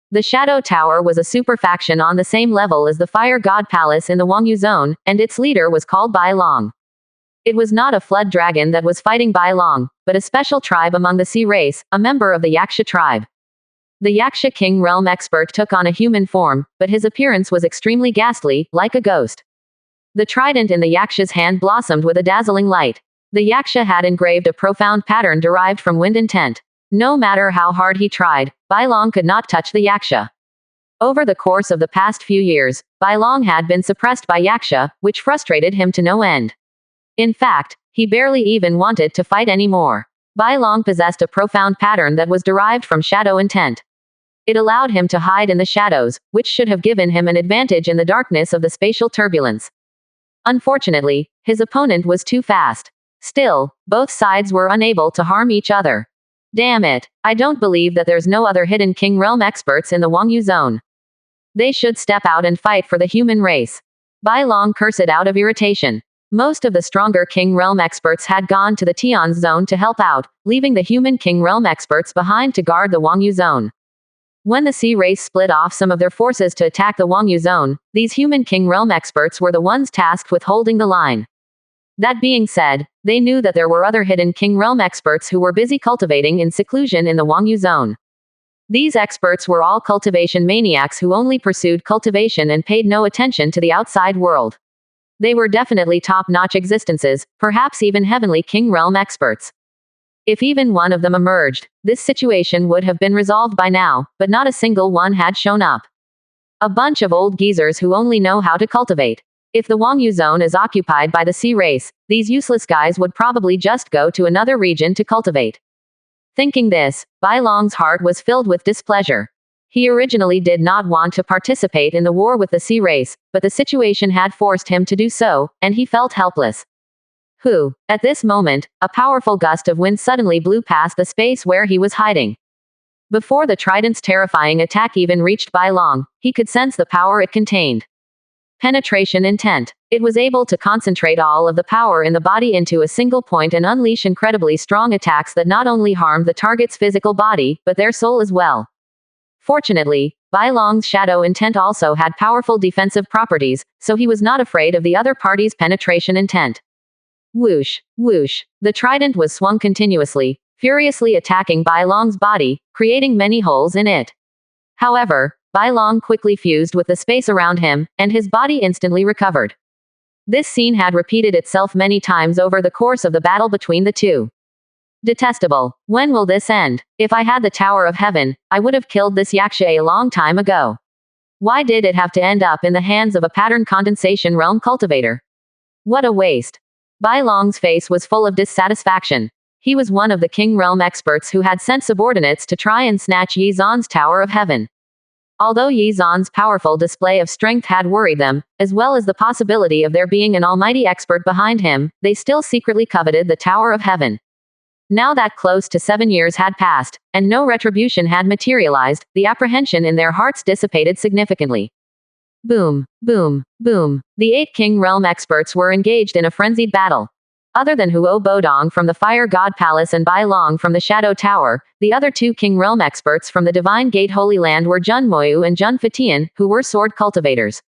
The Shadow Tower was a super faction on the same level as the Fire God Palace in the Wangyu Zone, and its leader was called Bai Long. It was not a flood dragon that was fighting Bai Long, but a special tribe among the Sea race, a member of the Yaksha tribe. The Yaksha King Realm expert took on a human form, but his appearance was extremely ghastly, like a ghost. The trident in the Yaksha's hand blossomed with a dazzling light. The Yaksha had engraved a profound pattern derived from wind intent. No matter how hard he tried, Bai Long could not touch the Yaksha. Over the course of the past few years, Bai Long had been suppressed by Yaksha, which frustrated him to no end. In fact, he barely even wanted to fight anymore. Bai Long possessed a profound pattern that was derived from shadow intent. It allowed him to hide in the shadows, which should have given him an advantage in the darkness of the spatial turbulence. Unfortunately, his opponent was too fast. Still, both sides were unable to harm each other. Damn it, I don't believe that there's no other hidden King Realm experts in the Wangyu Zone. They should step out and fight for the human race. Bai Long cursed out of irritation. Most of the stronger King Realm experts had gone to the Tian Zone to help out, leaving the human King Realm experts behind to guard the Wangyu Zone. When the Sea race split off some of their forces to attack the Wangyu Zone, these human King Realm experts were the ones tasked with holding the line. That being said, they knew that there were other hidden King Realm experts who were busy cultivating in seclusion in the Wangyu Zone. These experts were all cultivation maniacs who only pursued cultivation and paid no attention to the outside world. They were definitely top-notch existences, perhaps even heavenly King Realm experts. If even one of them emerged, this situation would have been resolved by now, but not a single one had shown up. A bunch of old geezers who only know how to cultivate. If the Wangyu Zone is occupied by the Sea race, these useless guys would probably just go to another region to cultivate. Thinking this, Bai Long's heart was filled with displeasure. He originally did not want to participate in the war with the Sea race, but the situation had forced him to do so, and he felt helpless. At this moment, a powerful gust of wind suddenly blew past the space where he was hiding. Before the trident's terrifying attack even reached Bai Long, he could sense the power it contained. Penetration intent. It was able to concentrate all of the power in the body into a single point and unleash incredibly strong attacks that not only harmed the target's physical body, but their soul as well. Fortunately, Bai Long's shadow intent also had powerful defensive properties, so he was not afraid of the other party's penetration intent. Whoosh, whoosh. The trident was swung continuously, furiously attacking Bai Long's body, creating many holes in it. However, Bai Long quickly fused with the space around him, and his body instantly recovered. This scene had repeated itself many times over the course of the battle between the two. Detestable. When will this end? If I had the Tower of Heaven, I would have killed this yaksha a long time ago. Why did it have to end up in the hands of a pattern condensation realm cultivator? What a waste. Bai Long's face was full of dissatisfaction. He was one of the King Realm experts who had sent subordinates to try and snatch Yi Zan's Tower of Heaven. Although Yi Zan's powerful display of strength had worried them, as well as the possibility of there being an almighty expert behind him, they still secretly coveted the Tower of Heaven. Now that close to 7 years had passed, and no retribution had materialized, the apprehension in their hearts dissipated significantly. Boom, boom, boom. The 8 King Realm experts were engaged in a frenzied battle. Other than Huo Bodong from the Fire God Palace and Bai Long from the Shadow Tower, the other 2 King Realm experts from the Divine Gate Holy Land were Jun Moyu and Jun Fatian, who were sword cultivators.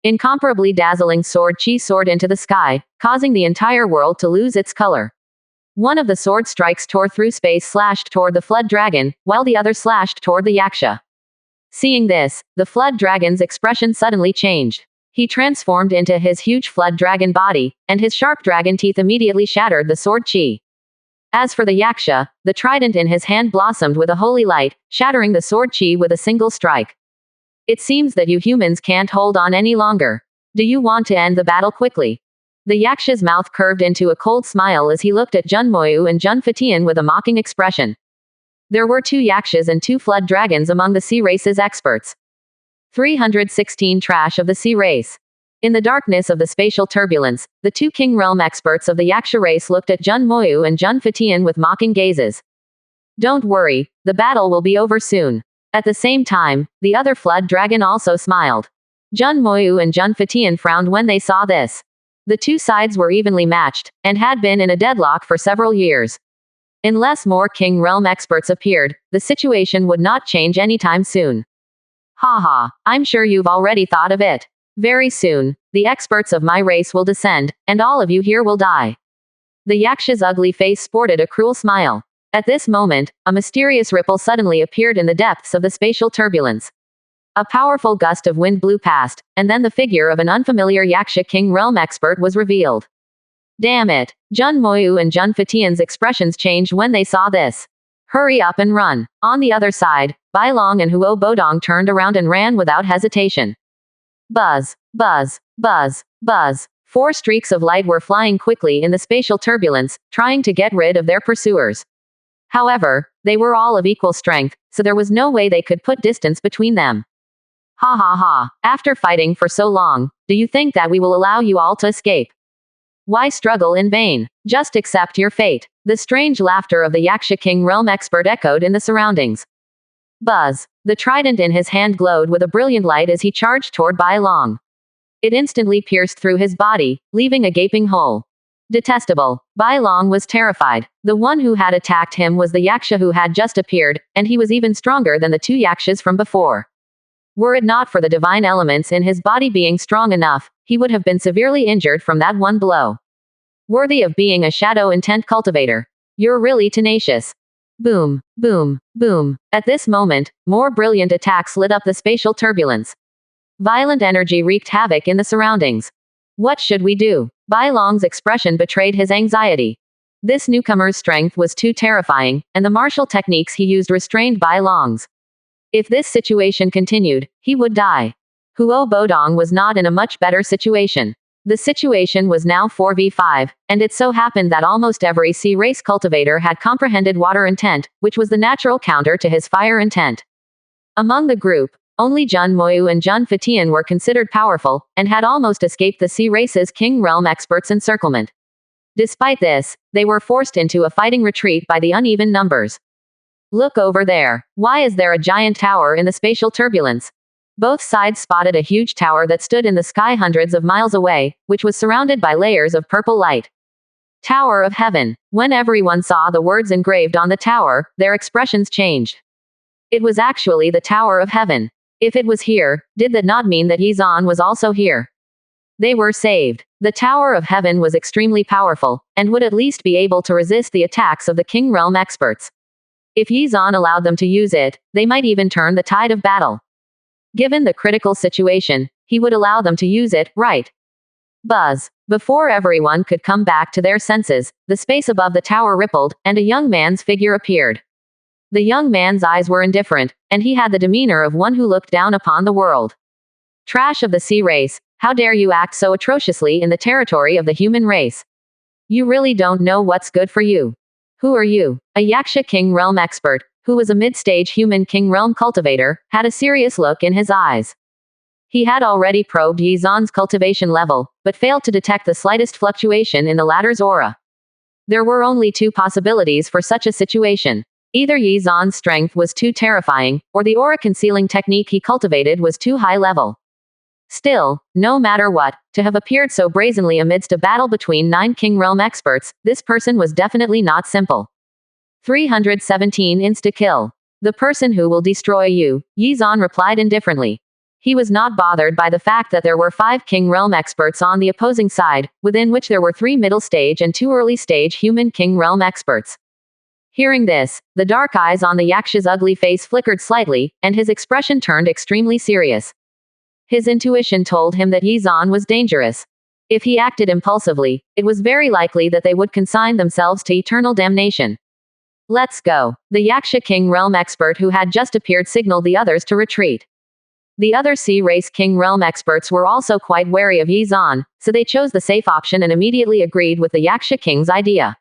Incomparably dazzling sword chi soared into the sky, causing the entire world to lose its color. One of the sword strikes tore through space slashed toward the Flood Dragon, while the other slashed toward the Yaksha. Seeing this, the Flood Dragon's expression suddenly changed. He transformed into his huge Flood Dragon body, and his sharp dragon teeth immediately shattered the sword chi. As for the Yaksha, the trident in his hand blossomed with a holy light, shattering the sword chi with a single strike. It seems that you humans can't hold on any longer. Do you want to end the battle quickly? The Yaksha's mouth curved into a cold smile as he looked at Jun Moyu and Jun Fatian with a mocking expression. There were 2 Yakshas and 2 Flood Dragons among the Sea Race's experts. 316 Trash of the Sea Race. In the darkness of the spatial turbulence, the 2 King Realm experts of the Yaksha race looked at Jun Moyu and Jun Fatian with mocking gazes. Don't worry, the battle will be over soon. At the same time, the other Flood Dragon also smiled. Jun Moyu and Jun Fatian frowned when they saw this. The 2 sides were evenly matched, and had been in a deadlock for several years. Unless more King Realm experts appeared, the situation would not change anytime soon. Haha, I'm sure you've already thought of it. Very soon, the experts of my race will descend, and all of you here will die. The Yaksha's ugly face sported a cruel smile. At this moment, a mysterious ripple suddenly appeared in the depths of the spatial turbulence. A powerful gust of wind blew past, and then the figure of an unfamiliar Yaksha King Realm expert was revealed. Damn it! Jun Moyu and Jun Fatian's expressions changed when they saw this. Hurry up and run. On the other side, Bai Long and Huo Bodong turned around and ran without hesitation. Buzz, buzz, buzz, buzz. 4 streaks of light were flying quickly in the spatial turbulence, trying to get rid of their pursuers. However, they were all of equal strength, so there was no way they could put distance between them. Ha ha ha. After fighting for so long, do you think that we will allow you all to escape? Why struggle in vain? Just accept your fate. The strange laughter of the Yaksha King Realm expert echoed in the surroundings. Buzz. The trident in his hand glowed with a brilliant light as he charged toward Bai Long. It instantly pierced through his body, leaving a gaping hole. Detestable. Bai Long was terrified. The one who had attacked him was the Yaksha who had just appeared, and he was even stronger than the 2 Yakshas from before. Were it not for the divine elements in his body being strong enough, he would have been severely injured from that one blow. Worthy of being a shadow intent cultivator. You're really tenacious. Boom, boom, boom. At this moment, more brilliant attacks lit up the spatial turbulence. Violent energy wreaked havoc in the surroundings. What should we do? Bai Long's expression betrayed his anxiety. This newcomer's strength was too terrifying, and the martial techniques he used restrained Bai Long's. If this situation continued, he would die. Huo Bodong was not in a much better situation. The situation was now 4v5, and it so happened that almost every sea race cultivator had comprehended water intent, which was the natural counter to his fire intent. Among the group, only Jun Moyu and Jun Fatian were considered powerful, and had almost escaped the sea race's King Realm experts' encirclement. Despite this, they were forced into a fighting retreat by the uneven numbers. Look over there. Why is there a giant tower in the spatial turbulence? Both sides spotted a huge tower that stood in the sky hundreds of miles away, which was surrounded by layers of purple light. Tower of Heaven. When everyone saw the words engraved on the tower, their expressions changed. It was actually the Tower of Heaven. If it was here, did that not mean that Yi Zan was also here? They were saved. The Tower of Heaven was extremely powerful, and would at least be able to resist the attacks of the King Realm experts. If Yi Zan allowed them to use it, they might even turn the tide of battle. Given the critical situation, he would allow them to use it, right? Buzz. Before everyone could come back to their senses, the space above the tower rippled, and a young man's figure appeared. The young man's eyes were indifferent, and he had the demeanor of one who looked down upon the world. Trash of the sea race, how dare you act so atrociously in the territory of the human race? You really don't know what's good for you. Who are you? A Yaksha King Realm expert, who was a mid-stage human King Realm cultivator, had a serious look in his eyes. He had already probed Yizan's cultivation level, but failed to detect the slightest fluctuation in the latter's aura. There were only two possibilities for such a situation. Either Yizan's strength was too terrifying, or the aura concealing technique he cultivated was too high level. Still, no matter what, to have appeared so brazenly amidst a battle between 9 King Realm experts, this person was definitely not simple. 317 insta-kill. The person who will destroy you, Yizan replied indifferently. He was not bothered by the fact that there were 5 King Realm experts on the opposing side, within which there were 3 middle stage and 2 early stage human King Realm experts. Hearing this, the dark eyes on the Yaksha's ugly face flickered slightly, and his expression turned extremely serious. His intuition told him that Yizan was dangerous. If he acted impulsively, it was very likely that they would consign themselves to eternal damnation. Let's go. The Yaksha King Realm expert who had just appeared signaled the others to retreat. The other Sea Race King Realm experts were also quite wary of Yizan, so they chose the safe option and immediately agreed with the Yaksha King's idea.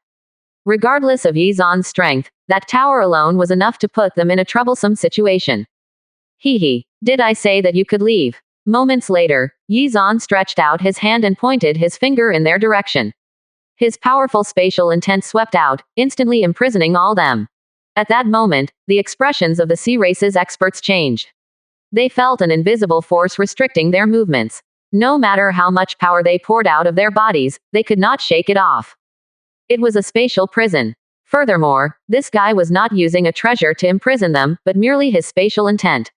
Regardless of Yizan's strength, that tower alone was enough to put them in a troublesome situation. Hee. Did I say that you could leave? Moments later, Yizan stretched out his hand and pointed his finger in their direction. His powerful spatial intent swept out, instantly imprisoning all them. At that moment, the expressions of the Sea Race's experts changed. They felt an invisible force restricting their movements. No matter how much power they poured out of their bodies, they could not shake it off. It was a spatial prison. Furthermore, this guy was not using a treasure to imprison them, but merely his spatial intent.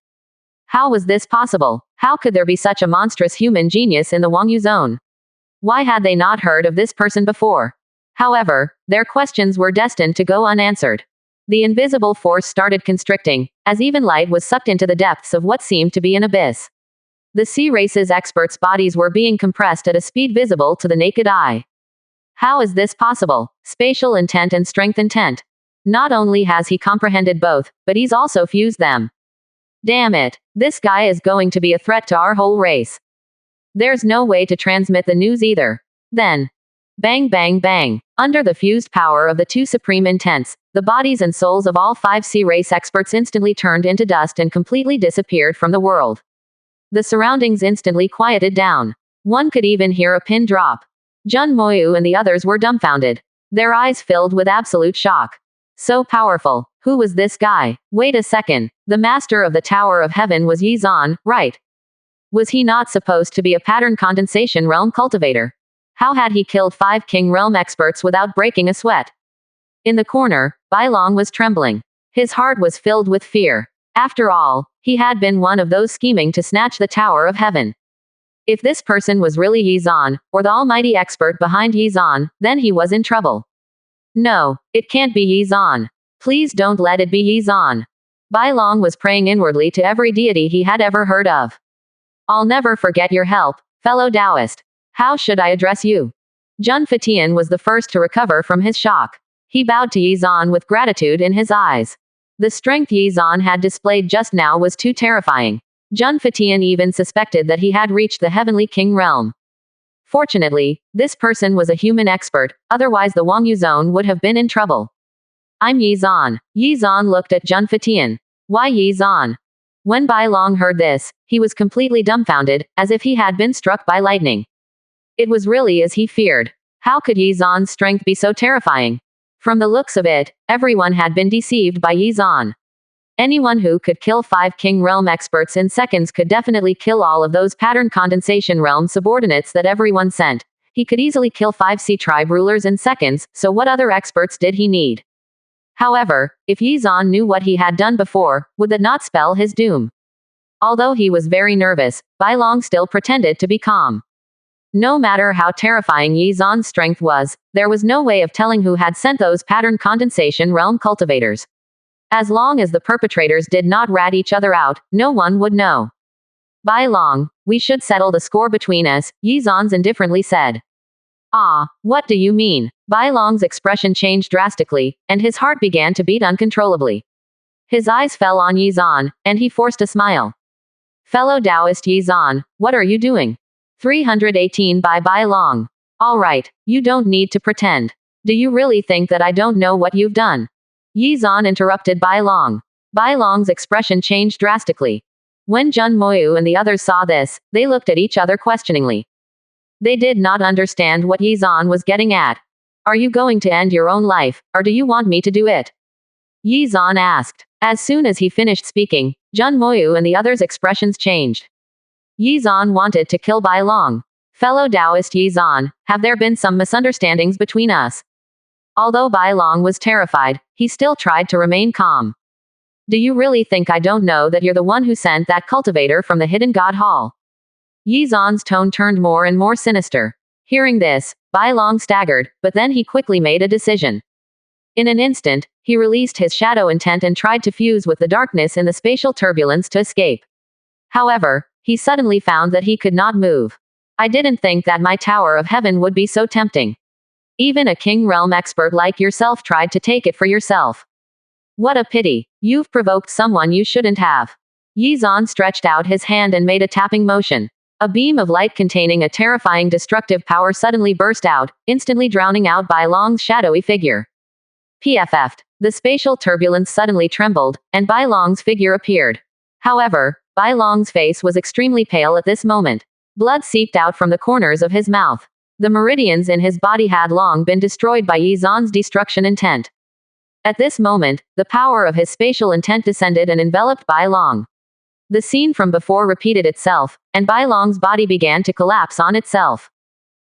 How was this possible? How could there be such a monstrous human genius in the Wangyu zone? Why had they not heard of this person before? However, their questions were destined to go unanswered. The invisible force started constricting, as even light was sucked into the depths of what seemed to be an abyss. The Sea Race's experts' bodies were being compressed at a speed visible to the naked eye. How is this possible? Spatial intent and strength intent. Not only has he comprehended both, but he's also fused them. Damn it. This guy is going to be a threat to our whole race. There's no way to transmit the news either. Then, bang bang bang. Under the fused power of the 2 supreme intents, the bodies and souls of all 5 Sea Race experts instantly turned into dust and completely disappeared from the world. The surroundings instantly quieted down. One could even hear a pin drop. Jun Moyu and the others were dumbfounded. Their eyes filled with absolute shock. So powerful. Who was this guy? Wait a second. The master of the Tower of Heaven was Yizan, right? Was he not supposed to be a pattern condensation realm cultivator? How had he killed 5 King Realm experts without breaking a sweat? In the corner, Bai Long was trembling. His heart was filled with fear. After all, he had been one of those scheming to snatch the Tower of Heaven. If this person was really Yizan, or the almighty expert behind Yizan, then he was in trouble. No, it can't be Yizan. Please don't let it be Yizan. Bai Long was praying inwardly to every deity he had ever heard of. I'll never forget your help, fellow Taoist. How should I address you? Jun Fatian was the first to recover from his shock. He bowed to Yizan with gratitude in his eyes. The strength Yizan had displayed just now was too terrifying. Jun Fatian even suspected that he had reached the Heavenly King realm. Fortunately, this person was a human expert, otherwise the Wangyu zone would have been in trouble. I'm Yizan. Yizan looked at Jun Fatian. Why Yizan? When Bai Long heard this, he was completely dumbfounded, as if he had been struck by lightning. It was really as he feared. How could Yizan's strength be so terrifying? From the looks of it, everyone had been deceived by Yizan. Anyone who could kill 5 King Realm experts in seconds could definitely kill all of those pattern condensation realm subordinates that everyone sent. He could easily kill 5 Sea Tribe rulers in seconds, so what other experts did he need? However, if Yizan knew what he had done before, would that not spell his doom? Although he was very nervous, Bai Long still pretended to be calm. No matter how terrifying Yizan's strength was, there was no way of telling who had sent those pattern condensation realm cultivators. As long as the perpetrators did not rat each other out, no one would know. Bai Long, we should settle the score between us, Yi Zans indifferently said. Ah, what do you mean? Bai Long's expression changed drastically, and his heart began to beat uncontrollably. His eyes fell on Yi Zan, and he forced a smile. Fellow Taoist Yi Zan, what are you doing? 318 by Bai Long. All right, you don't need to pretend. Do you really think that I don't know what you've done? Yi Zan interrupted Bai Long. Bai Long's expression changed drastically. When Jun Moyu and the others saw this, they looked at each other questioningly. They did not understand what Yi Zan was getting at. Are you going to end your own life, or do you want me to do it? Yi Zan asked. As soon as he finished speaking, Jun Moyu and the others' expressions changed. Yi Zan wanted to kill Bai Long. Fellow Taoist Yi Zan, have there been some misunderstandings between us? Although Bai Long was terrified, he still tried to remain calm. Do you really think I don't know that you're the one who sent that cultivator from the hidden god hall? Yi Zan's tone turned more and more sinister. Hearing this, Bai Long staggered, but then he quickly made a decision. In an instant, he released his shadow intent and tried to fuse with the darkness in the spatial turbulence to escape. However, he suddenly found that he could not move. I didn't think that my Tower of Heaven would be so tempting. Even a King Realm expert like yourself tried to take it for yourself. What a pity. You've provoked someone you shouldn't have. Yi Zan stretched out his hand and made a tapping motion. A beam of light containing a terrifying destructive power suddenly burst out, instantly drowning out Bai Long's shadowy figure. PFF'd. The spatial turbulence suddenly trembled, and Bai Long's figure appeared. However, Bai Long's face was extremely pale at this moment. Blood seeped out from the corners of his mouth. The meridians in his body had long been destroyed by Yi Zan's destruction intent. At this moment, the power of his spatial intent descended and enveloped Bai Long. The scene from before repeated itself, and Bai Long's body began to collapse on itself.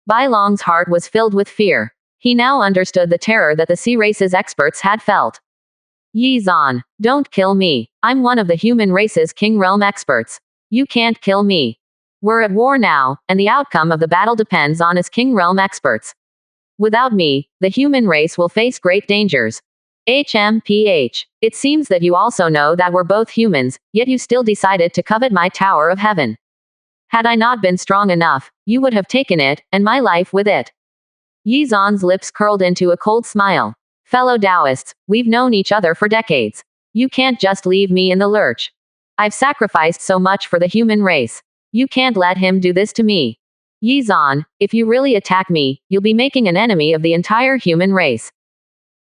Bai Long's heart was filled with fear. He now understood the terror that the sea race's experts had felt. Yi Zan, don't kill me. I'm one of the human race's King Realm experts. You can't kill me. We're at war now, and the outcome of the battle depends on us King Realm experts. Without me, the human race will face great dangers. HMPH. It seems that you also know that we're both humans, yet you still decided to covet my Tower of Heaven. Had I not been strong enough, you would have taken it, and my life with it. Yi Zan's lips curled into a cold smile. Fellow Taoists, we've known each other for decades. You can't just leave me in the lurch. I've sacrificed so much for the human race. You can't let him do this to me. Yi Zan, if you really attack me, you'll be making an enemy of the entire human race.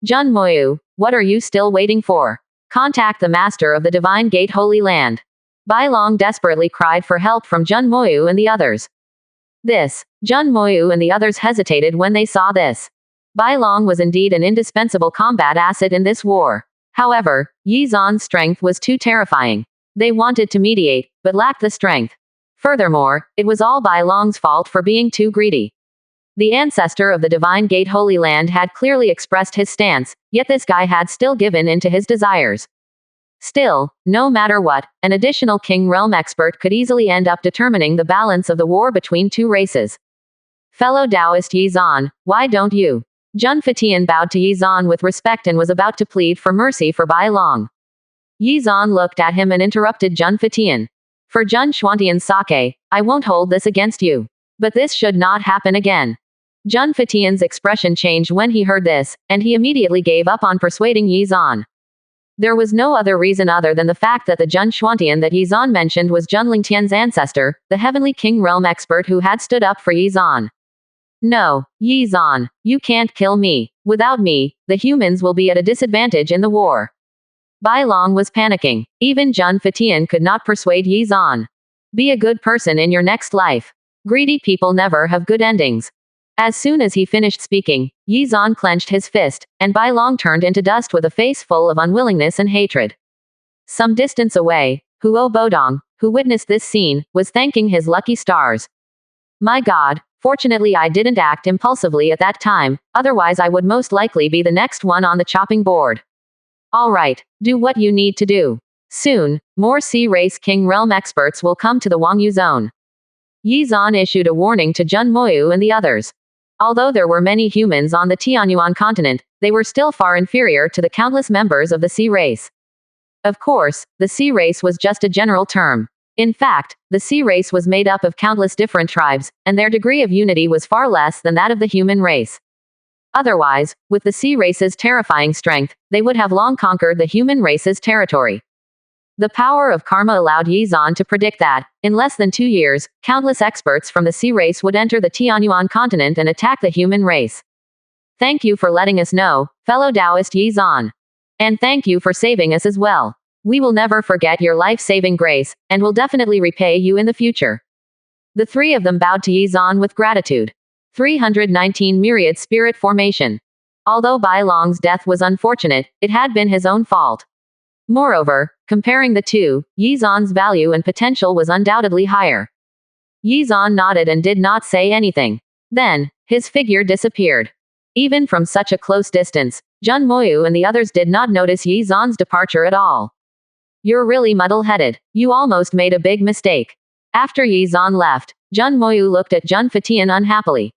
Jun Moyu, what are you still waiting for? Contact the master of the Divine Gate Holy Land. Bai Long desperately cried for help from Jun Moyu and the others. Jun Moyu and the others hesitated when they saw this. Bai Long was indeed an indispensable combat asset in this war. However, Yi Zan's strength was too terrifying. They wanted to mediate, but lacked the strength. Furthermore, it was all Bai Long's fault for being too greedy. The ancestor of the Divine Gate Holy Land had clearly expressed his stance, yet this guy had still given in to his desires. Still, no matter what, an additional King Realm expert could easily end up determining the balance of the war between two races. Fellow Taoist Yi Zan, why don't you? Jun Fatian bowed to Yi Zan with respect and was about to plead for mercy for Bai Long. Yi Zan looked at him and interrupted Jun Fatian. For Jun Xuantian's sake, I won't hold this against you. But this should not happen again. Jun Fatian's expression changed when he heard this, and he immediately gave up on persuading Yi Zan. There was no other reason other than the fact that the Jun Xuantian that Yi Zan mentioned was Jun Lingtian's ancestor, the Heavenly King Realm expert who had stood up for Yi Zan. No, Yi Zan, you can't kill me. Without me, the humans will be at a disadvantage in the war. Bai Long was panicking. Even Jun Fatian could not persuade Yi Zan. Be a good person in your next life. Greedy people never have good endings. As soon as he finished speaking, Yi Zan clenched his fist, and Bai Long turned into dust with a face full of unwillingness and hatred. Some distance away, Huo Bodong, who witnessed this scene, was thanking his lucky stars. My God, fortunately I didn't act impulsively at that time, otherwise I would most likely be the next one on the chopping board. Alright, do what you need to do. Soon, more Sea Race King Realm experts will come to the Wangyu Zone. Yi Zan issued a warning to Jun Moyu and the others. Although there were many humans on the Tianyuan continent, they were still far inferior to the countless members of the Sea Race. Of course, the Sea Race was just a general term. In fact, the sea race was made up of countless different tribes, and their degree of unity was far less than that of the human race. Otherwise, with the sea race's terrifying strength, they would have long conquered the human race's territory. The power of karma allowed Yi Zan to predict that, in less than 2 years, countless experts from the sea race would enter the Tianyuan continent and attack the human race. Thank you for letting us know, fellow Taoist Yi Zan. And thank you for saving us as well. We will never forget your life-saving grace, and will definitely repay you in the future. The three of them bowed to Yi Zan with gratitude. 319 Myriad Spirit Formation. Although Bai Long's death was unfortunate, it had been his own fault. Moreover, comparing the two, Yi Zan's value and potential was undoubtedly higher. Yi Zan nodded and did not say anything. Then, his figure disappeared. Even from such a close distance, Jun Moyu and the others did not notice Yi Zan's departure at all. You're really muddle-headed. You almost made a big mistake. After Yi Zan left, Jun Moyu looked at Jun Fatian unhappily.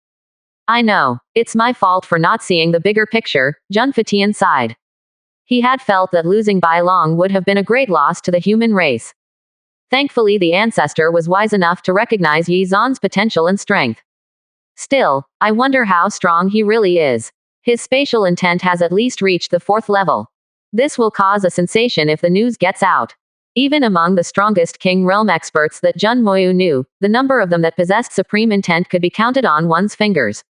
I know, it's my fault for not seeing the bigger picture, Jun Fatian sighed. He had felt that losing Bai Long would have been a great loss to the human race. Thankfully, the ancestor was wise enough to recognize Yi Zan's potential and strength. Still, I wonder how strong he really is. His spatial intent has at least reached the 4th level. This will cause a sensation if the news gets out. Even among the strongest King Realm experts that Jun Moyu knew, the number of them that possessed supreme intent could be counted on one's fingers.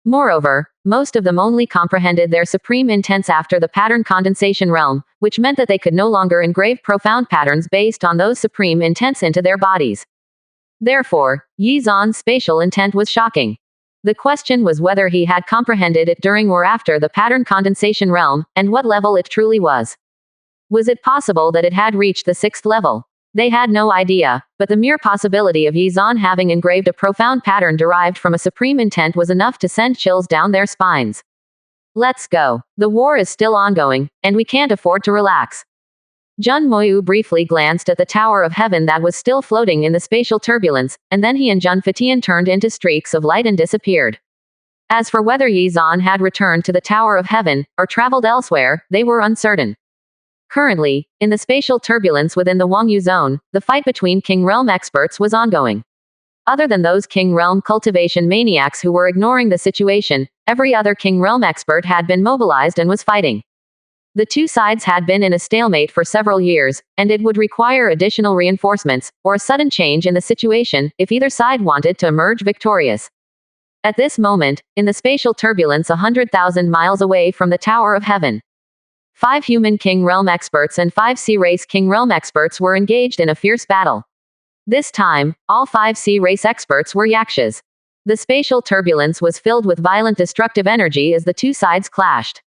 Moreover, most of them only comprehended their supreme intents after the pattern condensation realm, which meant that they could no longer engrave profound patterns based on those supreme intents into their bodies. Therefore, Yi Zan's spatial intent was shocking. The question was whether he had comprehended it during or after the pattern condensation realm, and what level it truly was. Was it possible that it had reached the 6th level? They had no idea, but the mere possibility of Yi Zan having engraved a profound pattern derived from a supreme intent was enough to send chills down their spines. Let's go. The war is still ongoing, and we can't afford to relax. Jun Moyu briefly glanced at the Tower of Heaven that was still floating in the spatial turbulence, and then he and Jun Fatian turned into streaks of light and disappeared. As for whether Yi Zan had returned to the Tower of Heaven, or traveled elsewhere, they were uncertain. Currently, in the spatial turbulence within the Wangyu zone, the fight between King Realm experts was ongoing. Other than those King Realm cultivation maniacs who were ignoring the situation, every other King Realm expert had been mobilized and was fighting. The two sides had been in a stalemate for several years, and it would require additional reinforcements, or a sudden change in the situation, if either side wanted to emerge victorious. At this moment, in the spatial turbulence 100,000 miles away from the Tower of Heaven, 5 human King Realm experts and 5 Sea Race King Realm experts were engaged in a fierce battle. This time, all 5 Sea Race experts were yakshas. The spatial turbulence was filled with violent destructive energy as the two sides clashed.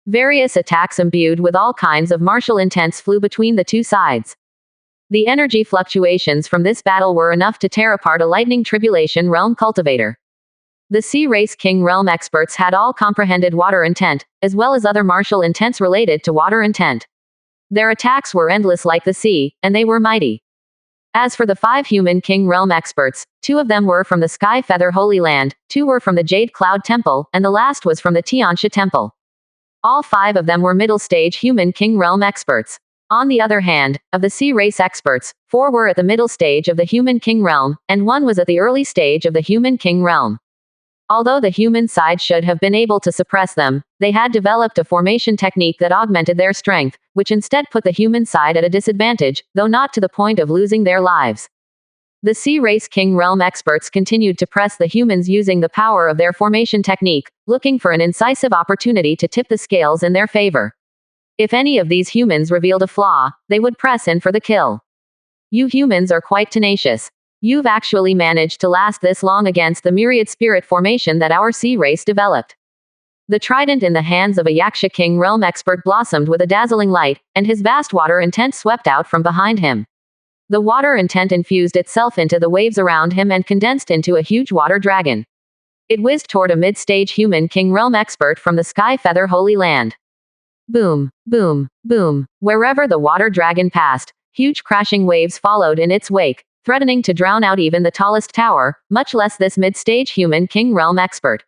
Various attacks imbued with all kinds of martial intents flew between the two sides. The energy fluctuations from this battle were enough to tear apart a lightning tribulation realm cultivator. The Sea Race King Realm experts had all comprehended water intent, as well as other martial intents related to water intent. Their attacks were endless like the sea, and they were mighty. As for the 5 human King Realm experts, 2 of them were from the Sky Feather Holy Land, 2 were from the Jade Cloud Temple, and the last was from the Tiansha Temple. All 5 of them were middle-stage human King Realm experts. On the other hand, of the Sea Race experts, 4 were at the middle stage of the human King Realm, and 1 was at the early stage of the human King Realm. Although the human side should have been able to suppress them, they had developed a formation technique that augmented their strength, which instead put the human side at a disadvantage, though not to the point of losing their lives. The Sea Race King Realm experts continued to press the humans using the power of their formation technique, looking for an incisive opportunity to tip the scales in their favor. If any of these humans revealed a flaw, they would press in for the kill. You humans are quite tenacious. You've actually managed to last this long against the myriad spirit formation that our Sea Race developed. The trident in the hands of a Yaksha King Realm expert blossomed with a dazzling light, and his vast water intent swept out from behind him. The water intent infused itself into the waves around him and condensed into a huge water dragon. It whizzed toward a mid-stage human King Realm expert from the Sky Feather Holy Land. Boom, boom, boom. Wherever the water dragon passed, huge crashing waves followed in its wake, threatening to drown out even the tallest tower, much less this mid-stage human King Realm expert.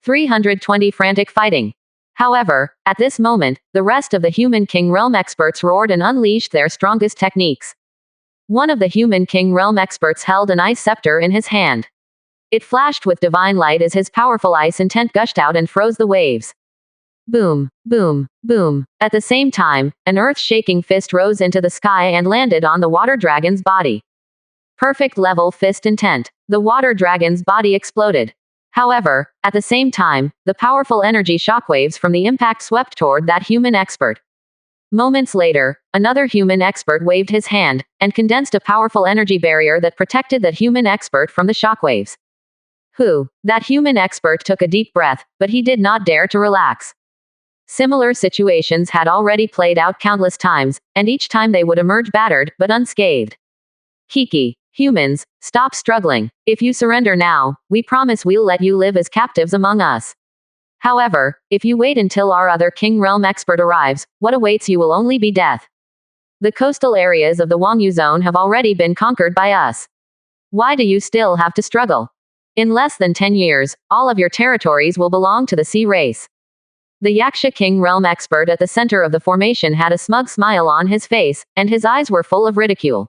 320 Frantic fighting. However, at this moment, the rest of the human King Realm experts roared and unleashed their strongest techniques. One of the human king realm experts held an ice scepter in his hand. It flashed with divine light as his powerful ice intent gushed out and froze the waves. Boom, boom, boom. At the same time, an earth-shaking fist rose into the sky and landed on the water dragon's body. Perfect level fist intent. The water dragon's body exploded. However, at the same time, the powerful energy shockwaves from the impact swept toward that human expert. Moments later, another human expert waved his hand, and condensed a powerful energy barrier that protected that human expert from the shockwaves. That human expert took a deep breath, but he did not dare to relax. Similar situations had already played out countless times, and each time they would emerge battered, but unscathed. Kiki, humans, stop struggling. If you surrender now, we promise we'll let you live as captives among us. However, if you wait until our other King Realm expert arrives, what awaits you will only be death. The coastal areas of the Wangyu zone have already been conquered by us. Why do you still have to struggle? In less than 10 years, all of your territories will belong to the sea race. The Yaksha King Realm expert at the center of the formation had a smug smile on his face, and his eyes were full of ridicule.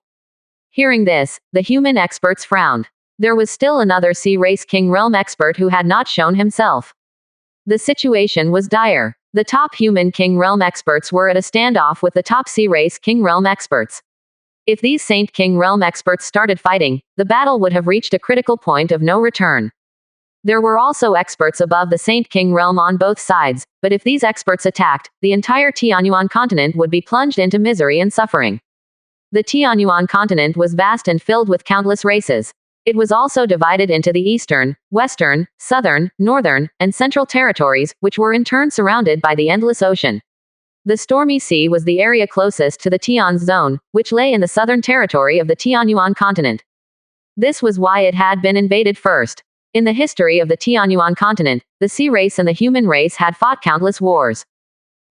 Hearing this, the human experts frowned. There was still another sea race King Realm expert who had not shown himself. The situation was dire. The top human King Realm experts were at a standoff with the top sea race King Realm experts. If these Saint King Realm experts started fighting, the battle would have reached a critical point of no return. There were also experts above the Saint King realm on both sides, but if these experts attacked, the entire Tianyuan continent would be plunged into misery and suffering. The Tianyuan continent was vast and filled with countless races. It was also divided into the eastern, western, southern, northern, and central territories, which were in turn surrounded by the endless ocean. The Stormy Sea was the area closest to the Tian zone, which lay in the southern territory of the Tianyuan continent. This was why it had been invaded first. In the history of the Tianyuan continent, the sea race and the human race had fought countless wars.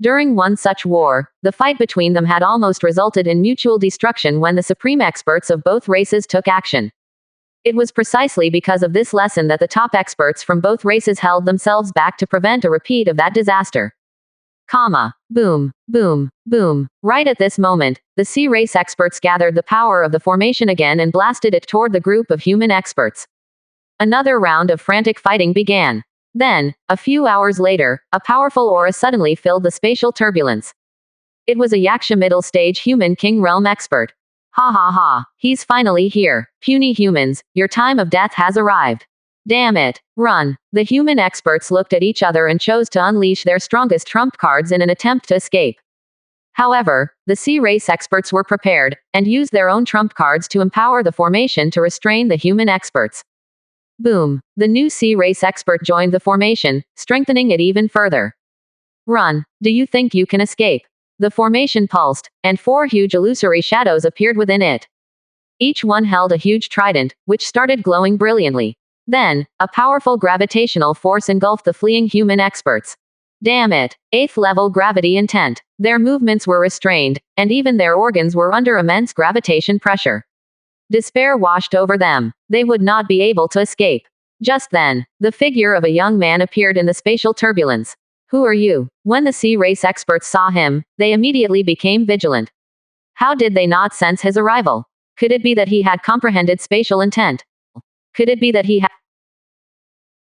During one such war, the fight between them had almost resulted in mutual destruction when the supreme experts of both races took action. It was precisely because of this lesson that the top experts from both races held themselves back to prevent a repeat of that disaster. Boom, boom, boom. Right at this moment, the sea race experts gathered the power of the formation again and blasted it toward the group of human experts. Another round of frantic fighting began. Then, a few hours later, a powerful aura suddenly filled the spatial turbulence. It was a Yaksha middle stage human King Realm expert. Ha ha ha, he's finally here. Puny humans, your time of death has arrived. Damn it, run. The human experts looked at each other and chose to unleash their strongest trump cards in an attempt to escape. However, the sea race experts were prepared, and used their own trump cards to empower the formation to restrain the human experts. Boom. The new sea race expert joined the formation, strengthening it even further. Run. Do you think you can escape? The formation pulsed, and 4 huge illusory shadows appeared within it. Each one held a huge trident, which started glowing brilliantly. Then, a powerful gravitational force engulfed the fleeing human experts. Damn it. 8th level gravity intent. Their movements were restrained, and even their organs were under immense gravitation pressure. Despair washed over them. They would not be able to escape. Just then, the figure of a young man appeared in the spatial turbulence. Who are you? When the sea race experts saw him, they immediately became vigilant. How did they not sense his arrival? Could it be that he had comprehended spatial intent? Could it be that he had